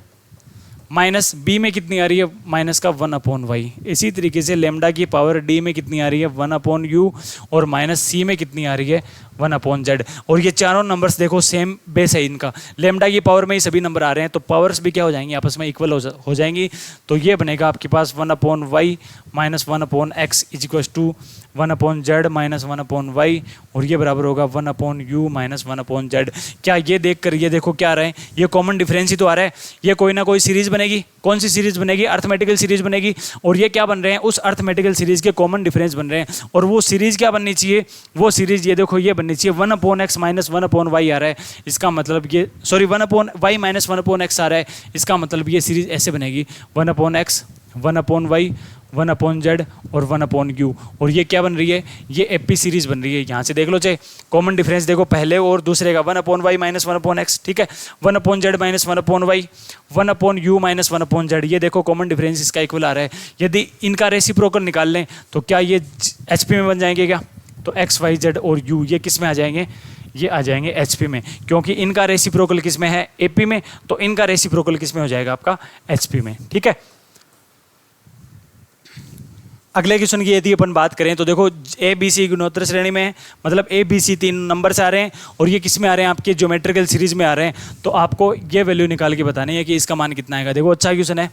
माइनस बी में कितनी आ रही है, माइनस का 1/y। इसी तरीके से लैम्डा की पावर डी में कितनी आ रही है, 1/u, और माइनस सी में कितनी आ रही है, 1/z। और ये चारों नंबर्स देखो सेम बेस है इनका, लैम्डा की पावर में ही सभी नंबर आ रहे हैं, तो पावर्स भी क्या हो जाएंगी, आपस में इक्वल हो जाएंगी। तो ये बनेगा आपके पास 1/y minus 1/x is equal to 1/z minus 1/y, और ये बराबर होगा 1/u माइनस 1/z। क्या ये देख कर ये देखो क्या आ रहा है, ये कॉमन डिफरेंस ही तो आ रहा है, ये कोई ना कोई सीरीज बनेगी। कौन सी सीरीज बनेगी, अर्थमेटिकल सीरीज बनेगी, और ये क्या बन रहे हैं, उस अर्थमेटिकल सीरीज के कॉमन डिफरेंस बन रहे हैं। और वो सीरीज क्या बननी चाहिए, वो सीरीज ये देखो ये बननी चाहिए 1/x माइनस 1/y आ रहा है, इसका मतलब ये सॉरी 1/y माइनस 1/x आ रहा है, इसका मतलब ये सीरीज ऐसे बनेगी 1/x 1/y 1/z और 1/u। और ये क्या बन रही है, ये एपी सीरीज बन रही है। यहाँ से देख लो चाहे कॉमन डिफरेंस देखो पहले और दूसरे का, 1/y माइनस 1/x, ठीक है, 1/z minus 1/y 1/u minus 1/z, ये देखो कॉमन डिफरेंस इसका इक्वल आ रहा है। यदि इनका रेसिप्रोकल निकाल लें तो क्या ये एचपी में बन जाएंगे क्या, तो एक्स वाई जेड और यू ये किस में आ जाएंगे, ये आ जाएंगे एचपी में, क्योंकि इनका रेसिप्रोकल किस में है, एपी में, तो इनका रेसिप्रोकल किस में हो जाएगा आपका, एचपी में। ठीक है, अगले क्वेश्चन की यदि अपन बात करें तो देखो ए बी सी गुणोत्तर श्रेणी में है, मतलब ए बी सी 3 नंबर से आ रहे हैं और ये किस में आ रहे हैं, आपके ज्योमेट्रिकल सीरीज में आ रहे हैं। तो आपको ये वैल्यू निकाल के बतानी है कि इसका मान कितना आएगा। देखो अच्छा क्वेश्चन है,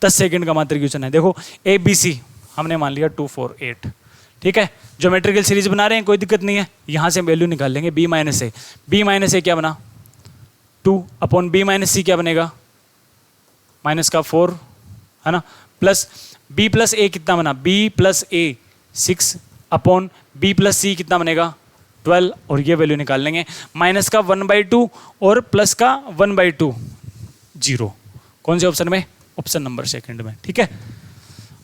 10 सेकंड का मात्र क्वेश्चन है। देखो ए बी सी हमने मान लिया 2 4 8, ठीक है, ज्योमेट्रिकल सीरीज बना रहे हैं, कोई दिक्कत नहीं है। यहाँ से वैल्यू निकाल लेंगे बी माइनस ए, बी माइनस ए क्या बना 2 अपॉन बी माइनस सी क्या बनेगा, माइनस का 4 है ना, प्लस b प्लस ए कितना बना, b प्लस ए 6 अपॉन b प्लस सी कितना बनेगा 12, और ये वैल्यू निकाल लेंगे। माइनस का 1/2 और प्लस का 1/2 0, कौन से ऑप्शन में, ऑप्शन नंबर सेकंड में। ठीक है,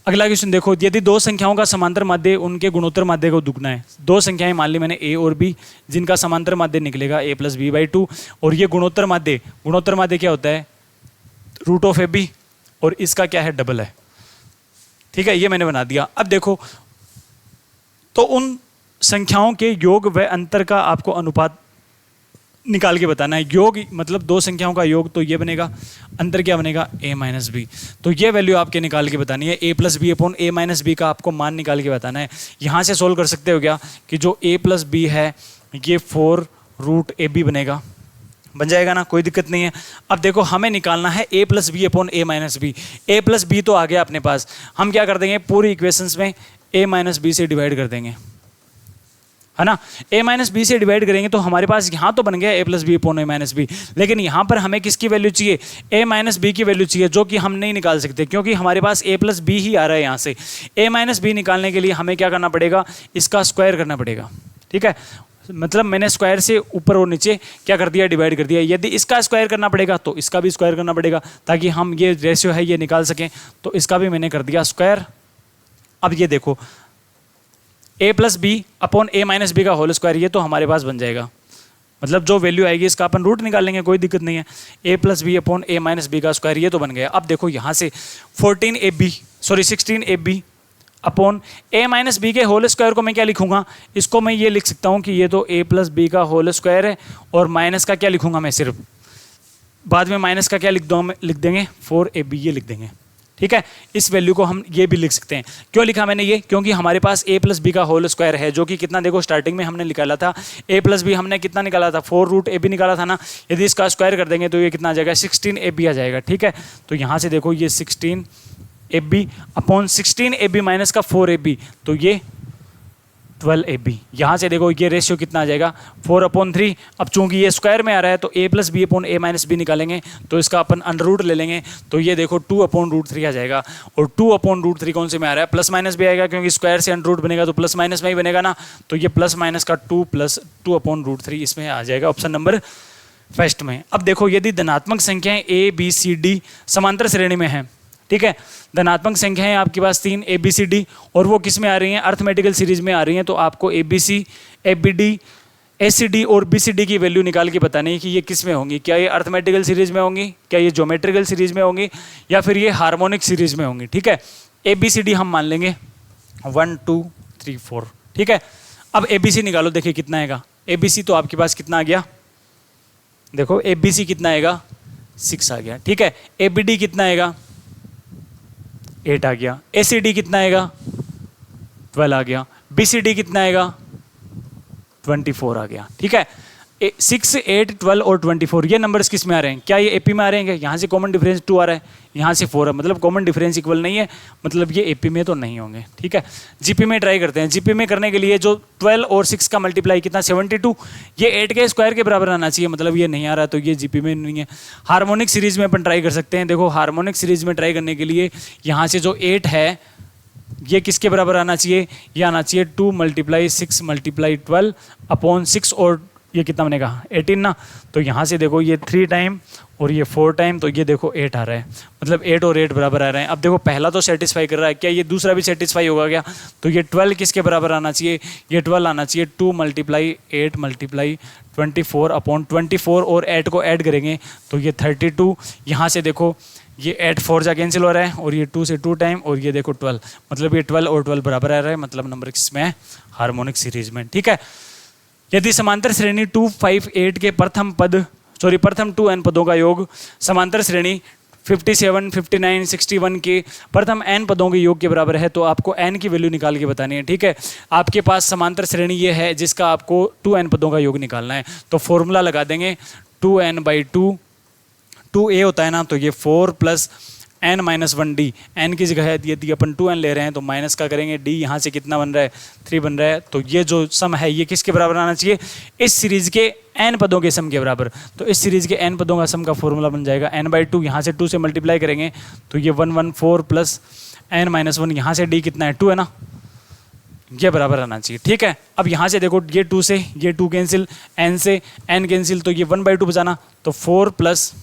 अगला क्वेश्चन देखो, यदि दो संख्याओं का समांतर माध्य उनके गुणोत्तर माध्य को दुगना है। दो संख्याएं मान ली मैंने a और b, जिनका समांतर माध्य निकलेगा a प्लस b/2, और ये गुणोत्तर माध्य क्या होता है, रूट ऑफ ab, और इसका क्या है, डबल है। ठीक है, ये मैंने बना दिया। अब देखो तो उन संख्याओं के योग व अंतर का आपको अनुपात निकाल के बताना है। योग मतलब दो संख्याओं का योग, तो ये बनेगा, अंतर क्या बनेगा, a माइनस बी। तो ये वैल्यू आपके निकाल के बतानी है, a plus B upon a minus B का आपको मान निकाल के बताना है। यहाँ से सोल्व कर सकते हो क्या कि जो a प्लस बी है ये 4 रूट ए बी बनेगा, बन जाएगा ना, कोई दिक्कत नहीं है। अब देखो हमें निकालना है a plus B upon a minus B. a plus B तो आ गया अपने पास, हम क्या कर देंगे पूरी इक्वेशंस में a माइनस बी से डिवाइड कर देंगे, है ना। a माइनस बी से डिवाइड करेंगे तो हमारे पास यहाँ तो बन गया a plus B upon a minus B, लेकिन यहाँ पर हमें किसकी वैल्यू चाहिए, a माइनस बी की वैल्यू चाहिए, जो कि हम नहीं निकाल सकते क्योंकि हमारे पास a प्लस बी ही आ रहा है यहाँ से। a माइनस बी निकालने के लिए हमें क्या करना पड़ेगा, इसका स्क्वायर करना पड़ेगा, ठीक है। मतलब मैंने स्क्वायर से ऊपर और नीचे क्या कर दिया, डिवाइड कर दिया। यदि इसका स्क्वायर करना पड़ेगा तो इसका भी स्क्वायर करना पड़ेगा ताकि हम ये रेशियो है ये निकाल सकें, तो इसका भी मैंने कर दिया स्क्वायर। अब ये देखो a plus B upon a minus B का होल स्क्वायर, ये तो हमारे पास बन जाएगा, मतलब जो वैल्यू आएगी इसका अपन रूट निकाल लेंगे, कोई दिक्कत नहीं है। a plus B upon a minus B का स्क्वायर, ये तो बन गया। अब देखो यहाँ से 16ab upon a minus B के होल स्क्वायर को मैं क्या लिखूंगा, इसको मैं ये लिख सकता हूँ कि ये तो a प्लस बी का होल स्क्वायर है, और माइनस का क्या लिखूंगा मैं, सिर्फ बाद में माइनस का क्या लिख देंगे 4ab, ये लिख देंगे, ठीक है। इस वैल्यू को हम ये भी लिख सकते हैं। क्यों लिखा मैंने ये, क्योंकि हमारे पास a प्लस बी का होल स्क्वायर है, जो कि कितना, देखो स्टार्टिंग में हमने निकाला था a प्लस बी, हमने कितना निकाला था 4 रूट ab निकाला था ना। यदि इसका स्क्वायर कर देंगे तो ये कितना आ जाएगा, 16ab आ जाएगा, ठीक है। तो यहाँ से देखो ये 16ab अपॉन 16ab माइनस का 4ab, तो ये 12ab। यहाँ से देखो ये रेशियो कितना आ जाएगा 4/3। अब चूंकि ये स्क्वायर में आ रहा है तो a plus B upon a minus B निकालेंगे तो इसका अपन अंडर रूट ले लेंगे, तो ये देखो 2/√3 आ जाएगा। और 2/√3 कौन से में आ रहा है, प्लस माइनस भी आएगा, क्योंकि स्क्वायर से अंडर रूट बनेगा तो प्लस माइनस में ही बनेगा ना। तो ये प्लस माइनस का 2 प्लस 2/√3 इसमें आ जाएगा ऑप्शन नंबर फर्स्ट में। अब देखो यदि धनात्मक संख्याएं a b c d समांतर श्रेणी में है, ठीक है, धनात्मक संख्याएं आपके पास 3 a b c d, और वो किस में आ रही हैं, अर्थमेटिकल सीरीज में आ रही हैं, तो आपको a b c a b d a c d और b c d की वैल्यू निकाल के बतानी है कि ये किस में होंगी। क्या ये अर्थमेटिकल सीरीज में होंगी, क्या ये ज्योमेट्रिकल सीरीज में होंगी, या फिर ये हार्मोनिक सीरीज में होंगी, ठीक है। a b c d हम मान लेंगे 1 2 3 4, ठीक है। अब a b c निकालो, देखिए कितना आएगा, a b c तो आपके पास कितना आ गया, देखो a b c कितना आएगा 6 आ गया, ठीक है। a b d कितना आएगा 8 आ गया, ACD कितना आएगा 12 आ गया, BCD कितना आएगा 24 आ गया, ठीक है। 6 8 12 और 24 ये नंबर्स किस में आ रहे हैं, क्या ये AP में आ रहे हैं, यहाँ से कॉमन डिफरेंस 2 आ रहा है, यहाँ से 4 है, मतलब कॉमन डिफरेंस इक्वल नहीं है, मतलब ये AP में तो नहीं होंगे, ठीक है। GP में ट्राई करते हैं। GP में करने के लिए जो 12 और 6 का मल्टीप्लाई कितना 72, ये 8 के स्क्वायर के बराबर आना चाहिए, मतलब ये नहीं आ रहा तो ये GP में नहीं है। हार्मोनिक सीरीज में अपन ट्राई कर सकते हैं। देखो हार्मोनिक सीरीज में ट्राई करने के लिए यहाँ से जो 8 है ये किसके बराबर आना चाहिए, ये आना चाहिए 2 × 6 × 12 अपॉन 6, और ये कितना बनेगा 18 ना। तो यहाँ से देखो ये 3 टाइम और ये 4 टाइम, तो ये देखो 8 आ रहा है, मतलब 8 और 8 बराबर आ रहे हैं। अब देखो पहला तो सेटिस्फाई कर रहा है, क्या ये दूसरा भी सेटिस्फाई होगा क्या, तो ये 12 किसके बराबर आना चाहिए, ये 12 आना चाहिए 2 × 8 × 24 अपॉन 24, और 8 को ऐड करेंगे तो ये 32। यहाँ से देखो ये 8 4 जा कैंसिल हो रहा है, और ये 2 से 2 टाइम, और ये देखो 12, मतलब ये 12 और 12 बराबर आ रहा है, मतलब नंबर किसमें है, हार्मोनिक सीरीज में, ठीक है। यदि समांतर श्रेणी 2 5 8 के प्रथम 2 n पदों का योग समांतर श्रेणी 57 59 61 के प्रथम n पदों के योग के बराबर है, तो आपको n की वैल्यू निकाल के बतानी है, ठीक है। आपके पास समांतर श्रेणी ये है जिसका आपको 2n पदों का योग निकालना है, तो फॉर्मूला लगा देंगे 2n/2, 2a होता है ना, तो ये 4 + n-1d, n की जगह यदि अपन 2n ले रहे हैं तो माइनस का करेंगे, d यहाँ से कितना बन रहा है 3 बन रहा है, तो ये जो सम है ये किसके बराबर आना चाहिए, इस सीरीज के n पदों के सम के बराबर। तो इस सीरीज के n पदों का सम का फॉर्मूला बन जाएगा n/2, यहाँ से 2 से मल्टीप्लाई करेंगे तो ये 114 + n-1, यहाँ से d कितना है 2 है ना, ये बराबर आना चाहिए, ठीक है। अब यहाँ से देखो ये 2 से ये 2 कैंसिल, n से n कैंसिल, तो ये 1/2 बचाना, तो 4 +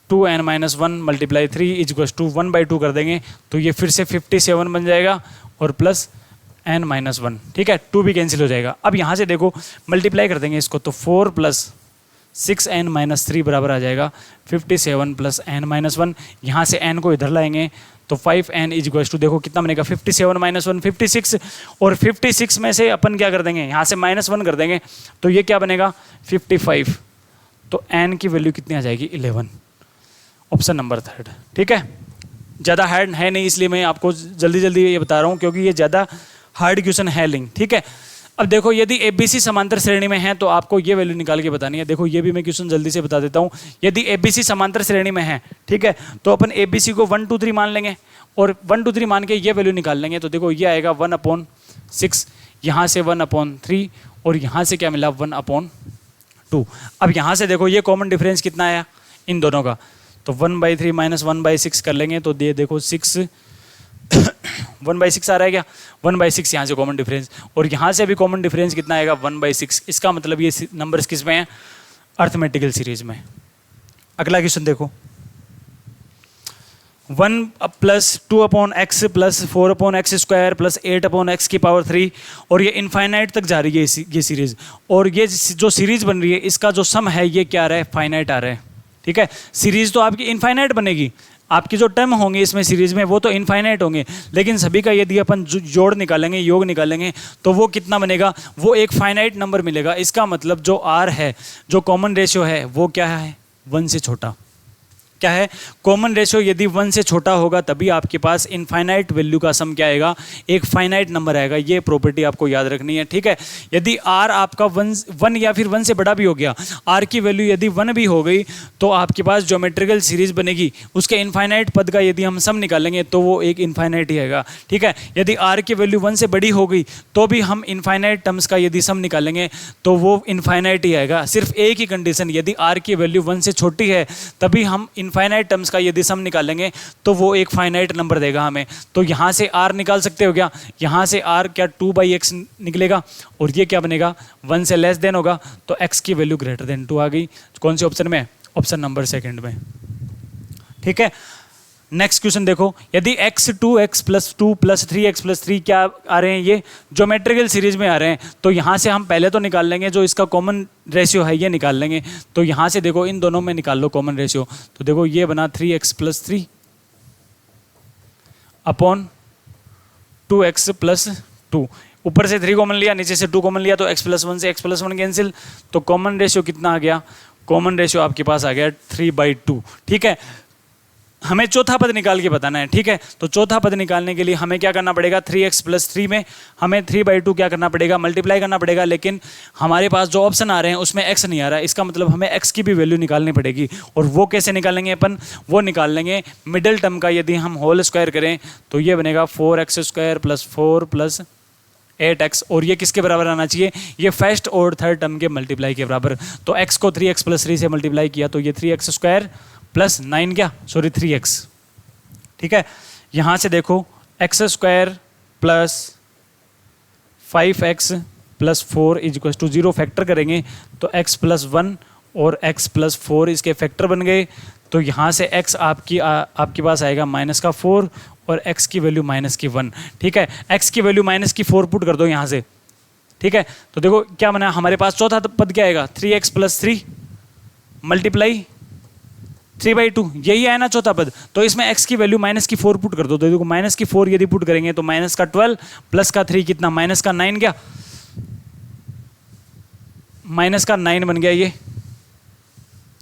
2n - 1 × 3 = 1/2 कर देंगे, तो ये फिर से 57 बन जाएगा, और प्लस n-1, ठीक है, 2 भी कैंसिल हो जाएगा। अब यहाँ से देखो मल्टीप्लाई कर देंगे इसको, तो 4 + 6n - 3 बराबर आ जाएगा 57 + n-1। यहाँ से n को इधर लाएंगे तो 5n = देखो कितना बनेगा 57 - 1 56, और 56 में से अपन क्या कर देंगे, यहाँ से -1 कर देंगे, तो ये क्या बनेगा 55, तो n की वैल्यू कितनी आ जाएगी 11, ऑप्शन नंबर 3, ठीक है। ज़्यादा हार्ड है नहीं, इसलिए मैं आपको जल्दी जल्दी ये बता रहा हूँ, क्योंकि ये ज़्यादा हार्ड क्वेश्चन है लिंक, ठीक है। अब देखो यदि ABC समांतर श्रेणी में है तो आपको ये वैल्यू निकाल के बतानी है। देखो ये भी मैं क्वेश्चन जल्दी से बता देता हूँ। यदि ABC समांतर श्रेणी में है, ठीक है, तो अपन ABC को 1 2 3 मान लेंगे, और 1 2 3 मान के ये वैल्यू निकाल लेंगे, तो देखो ये आएगा 1/6, यहाँ से 1/3 और यहाँ से क्या मिला 1/2। अब यहाँ से देखो ये कॉमन डिफरेंस कितना आया इन दोनों का, तो 1/3 माइनस 1/6 कर लेंगे तो ये देखो 6 1/6 आ रहा है क्या, 1/6 यहाँ से कॉमन डिफरेंस, और यहाँ से भी कॉमन डिफरेंस कितना आएगा 1/6। इसका मतलब ये नंबर्स किस में है, अर्थमेटिकल सीरीज में। अगला क्वेश्चन देखो, 1 plus 2/x plus 4/x² plus 8/x की पावर 3, और ये इनफाइनाइट तक जा रही है ये सीरीज, और ये जो सीरीज बन रही है इसका जो सम है ये क्या आ रहा है, फाइनाइट आ रहा है। ठीक है, सीरीज तो आपकी इनफाइनाइट बनेगी, आपकी जो टर्म होंगे इसमें सीरीज में वो तो इनफाइनाइट होंगे, लेकिन सभी का यदि अपन जोड़ निकालेंगे, योग निकालेंगे, तो वो कितना बनेगा, वो एक फाइनाइट नंबर मिलेगा। इसका मतलब जो r है, जो कॉमन रेशियो है वो क्या है, 1 से छोटा। क्या है, कॉमन रेशियो यदि 1 से छोटा होगा तभी आपके पास इनफाइनाइट वैल्यू का सम क्या आएगा, एक फाइनाइट नंबर आएगा। ये प्रॉपर्टी आपको याद रखनी है। ठीक है, यदि r आपका 1 या फिर 1 से बड़ा भी हो गया, r की वैल्यू यदि 1 भी हो गई तो आपके पास ज्योमेट्रिकल सीरीज बनेगी, उसके इनफाइनाइट पद का यदि हम सम निकालेंगे तो वो एक इनफाइनाइट ही आएगा। ठीक है, यदि r की वैल्यू 1 से बड़ी हो गई तो भी हम इनफाइनाइट टर्म्स का यदि सम निकालेंगे तो वो इनफाइनाइट ही आएगा। सिर्फ एक ही कंडीशन, यदि r की वैल्यू 1 से छोटी है तभी हम इनफाइनाइट टर्म्स का यदि सम निकालेंगे तो वो एक फाइनाइट नंबर देगा हमें। तो यहाँ से r निकाल सकते हो क्या, यहाँ से r क्या 2/x निकलेगा, और ये क्या बनेगा 1 से लेस देन होगा, तो x की वैल्यू ग्रेटर देन 2 आ गई। कौन से ऑप्शन में, ऑप्शन नंबर 2 में। ठीक है, नेक्स्ट क्वेश्चन देखो, यदि x 2x plus 2 plus 3x plus 3 क्या आ रहे हैं, ये ज्योमेट्रिकल सीरीज में आ रहे हैं, तो यहाँ से हम पहले तो निकाल लेंगे जो इसका कॉमन रेशियो है, ये निकाल लेंगे। तो यहाँ से देखो इन दोनों में निकाल लो कॉमन रेशियो, तो देखो ये बना 3x plus 3 upon 2x plus 2, ऊपर से 3 कॉमन लिया, नीचे से 2 कॉमन लिया, तो x प्लस 1 से x प्लस 1 कैंसिल, तो कॉमन रेशियो कितना आ गया, कॉमन रेशियो आपके पास आ गया 3/2। ठीक है, हमें चौथा पद निकाल के बताना है। ठीक है, तो चौथा पद निकालने के लिए हमें क्या करना पड़ेगा, 3x प्लस 3 में हमें 3/2 क्या करना पड़ेगा, मल्टीप्लाई करना पड़ेगा, लेकिन हमारे पास जो ऑप्शन आ रहे हैं उसमें x नहीं आ रहा है, इसका मतलब हमें x की भी वैल्यू निकालनी पड़ेगी। और वो कैसे निकालेंगे अपन, वो निकाल लेंगे मिडिल टर्म का, यदि हम होल स्क्वायर करें तो ये बनेगा 4x² प्लस 4 प्लस 8x, और ये किसके बराबर आना चाहिए, ये फर्स्ट और थर्ड टर्म के मल्टीप्लाई के बराबर। तो x को 3x प्लस 3 से मल्टीप्लाई किया तो ये 3x² प्लस 9 क्या, सॉरी 3x। ठीक है, यहाँ से देखो x² plus 5x plus 4 is equal to 0, factor करेंगे तो x प्लस 1 और x प्लस 4 इसके फैक्टर बन गए। तो यहाँ से x आपके पास आएगा -4 और x की वैल्यू -1। ठीक है, x की वैल्यू -4 पुट कर दो यहाँ से। ठीक है, तो देखो क्या बना, हमारे पास चौथा पद क्या आएगा, 3x प्लस 3 मल्टीप्लाई 3/2, यही है ना चौथा पद। तो इसमें x की वैल्यू -4 पुट कर दो, तो देखो -4 यदि पुट करेंगे तो -12 प्लस का 3 कितना, -9 क्या, -9 बन गया ये,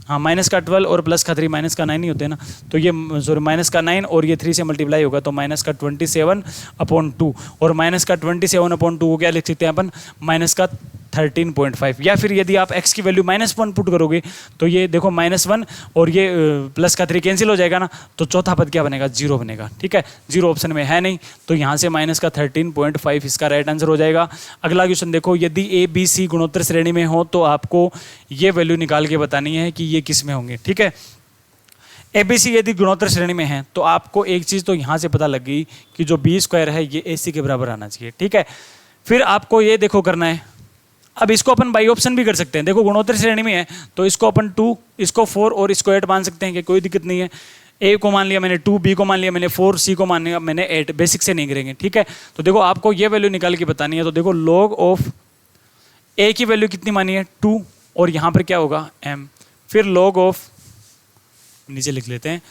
हाँ -12 और प्लस का 3 -9 ही होते हैं ना, तो ये सॉरी -9 और ये 3 से मल्टीप्लाई होगा तो -27/2, और -27/2 को क्या लिख सकते हैं अपन, -13.5, या फिर यदि आप x की वैल्यू -1 पुट करोगे तो ये देखो -1 और ये प्लस का 3 कैंसिल हो जाएगा ना, तो चौथा पद क्या बनेगा, 0 बनेगा। ठीक है, 0 ऑप्शन में है नहीं, तो यहाँ से -13.5 इसका राइट आंसर हो जाएगा। अगला क्वेश्चन देखो, यदि ABC गुणोत्तर श्रेणी में हो तो आपको ये वैल्यू निकाल के बतानी है कि ये किस में होंगे। ठीक है, ABC यदि गुणोत्तर श्रेणी में है तो आपको एक चीज़ तो यहाँ से पता लग गई कि जो B² है ये AC के बराबर आना चाहिए। ठीक है, फिर आपको ये देखो करना है, अब इसको अपन बाई ऑप्शन भी कर सकते हैं। देखो गुणोत्तर श्रेणी में है तो इसको अपन 2, इसको 4 और इसको 8 मान सकते हैं कि कोई दिक्कत नहीं है। A को मान लिया मैंने 2, B को मान लिया मैंने 4, C को मान लिया मैंने 8, बेसिक से नहीं करेंगे। ठीक है, तो देखो आपको ये वैल्यू निकाल के बतानी है, तो देखो log ऑफ A की वैल्यू कितनी मानी है 2, और यहाँ पर क्या होगा m, फिर log ऑफ, नीचे लिख लेते हैं,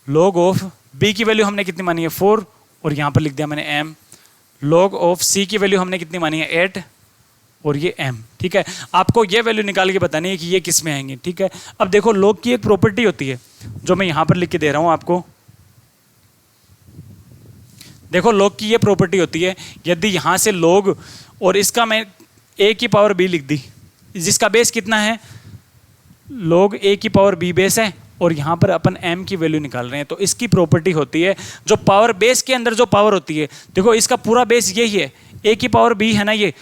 log ऑफ B की वैल्यू हमने कितनी मानी है 4, और यहाँ पर लिख दिया मैंने m, log ऑफ C की वैल्यू हमने कितनी मानी है 8, और ये m। ठीक है, आपको ये वैल्यू निकाल के बतानी है कि ये किस में आएंगे। ठीक है, अब देखो log की एक प्रॉपर्टी होती है जो मैं यहाँ पर लिख के दे रहा हूँ आपको। देखो log की ये प्रॉपर्टी होती है, यदि यहाँ से log और इसका मैं a की पावर b लिख दी, जिसका बेस कितना है, log a की पावर b बेस है, और यहाँ पर अपन m की वैल्यू निकाल रहे हैं। तो इसकी प्रॉपर्टी होती है, जो पावर बेस के अंदर जो पावर होती है, देखो इसका पूरा बेस यही है, ए की पावर बी है ना, ये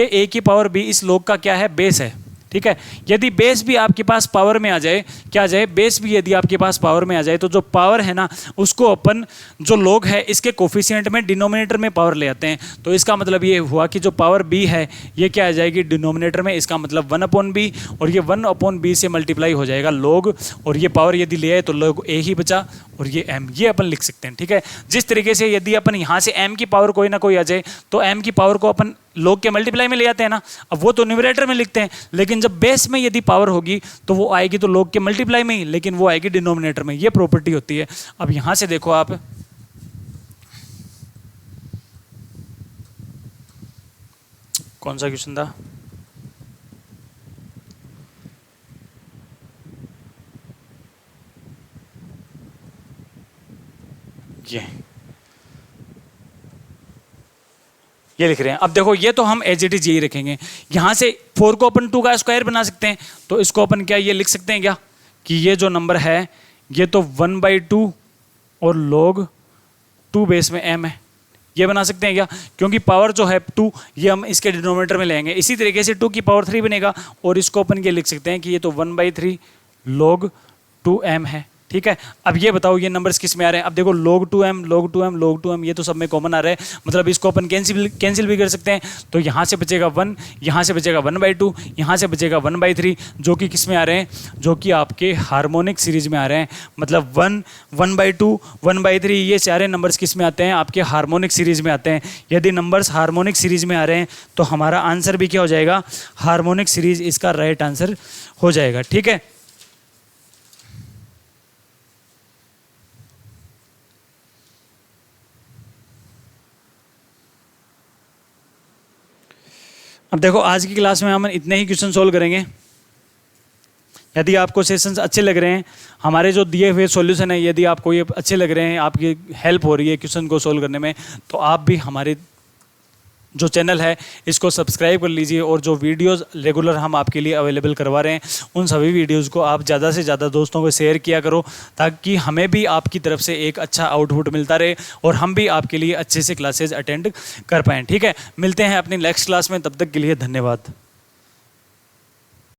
ए की पावर बी इस log का क्या है, बेस है, ठीक है। यदि बेस भी आपके पास पावर में आ जाए, क्या आ जाए, बेस भी यदि आपके पास पावर में आ जाए, तो जो पावर है ना उसको अपन जो log है इसके कोफिशिएंट में डिनोमिनेटर में पावर ले आते हैं। तो इसका मतलब ये हुआ कि जो पावर b है ये क्या आ जाएगी डिनोमिनेटर में, इसका मतलब 1/b, और ये 1/b से मल्टीप्लाई हो जाएगा log, और ये पावर यदि ले आए तो log a ही बचा, और ये m, ये अपन लिख सकते हैं, ठीक है। जिस तरीके से यदि अपन यहाँ से m की पावर कोई ना कोई आ जाए तो m की पावर को अपन log के मल्टीप्लाई में ले आते हैं ना, अब वो तो न्यूमरेटर में लिखते हैं, लेकिन जब बेस में यदि पावर होगी तो वो आएगी तो log के मल्टीप्लाई में ही, लेकिन वो आएगी डिनोमिनेटर में, ये प्रॉपर्टी होती है। अब यहां से देखो आप, कौन सा क्वेश्चन था, ये लिख रहे हैं। अब देखो ये तो हम एज इट इज यही रखेंगे, यहां से 4 को अपन 2 का स्क्वायर बना सकते हैं, तो इसको अपन क्या ये लिख सकते हैं क्या कि ये जो नंबर है ये तो 1/2 और log 2 बेस में m है, ये बना सकते हैं क्या, क्योंकि पावर जो है 2 ये हम इसके डिनोमिनेटर में लेंगे। इसी तरीके से 2 की पावर 3 बनेगा, और इसको अपन ये लिख सकते हैं कि ये तो 1/3 log 2m है, ठीक है। अब ये बताओ ये नंबर्स किस में आ रहे हैं, अब देखो log 2m log 2m log 2m ये तो सब में कॉमन आ रहा है, मतलब इसको अपन कैंसिल भी कर सकते हैं। तो यहाँ से बचेगा 1, यहाँ से बचेगा 1/2, यहाँ से बचेगा 1/3, जो कि किस में आ रहे हैं, जो कि आपके हार्मोनिक सीरीज में आ रहे हैं। मतलब 1, 1/2, 1/3 ये सारे नंबर्स किस में आते हैं, आपके हार्मोनिक सीरीज में आते हैं। यदि नंबर्स हार्मोनिक सीरीज में आ रहे हैं तो हमारा आंसर भी क्या हो जाएगा, हार्मोनिक सीरीज, इसका राइट आंसर हो जाएगा, ठीक है। अब देखो आज की क्लास में हम इतने ही क्वेश्चन सोल्व करेंगे। यदि आपको सेशंस अच्छे लग रहे हैं, हमारे जो दिए हुए सॉल्यूशन है यदि आपको ये अच्छे लग रहे हैं, आपकी हेल्प हो रही है क्वेश्चन को सोल्व करने में, तो आप भी हमारे जो चैनल है इसको सब्सक्राइब कर लीजिए, और जो वीडियोस रेगुलर हम आपके लिए अवेलेबल करवा रहे हैं उन सभी वीडियोस को आप ज़्यादा से ज़्यादा दोस्तों को शेयर किया करो, ताकि हमें भी आपकी तरफ से एक अच्छा आउटपुट मिलता रहे और हम भी आपके लिए अच्छे से क्लासेज अटेंड कर पाएँ, ठीक है। मिलते हैं अपनी नेक्स्ट क्लास में, तब तक के लिए धन्यवाद।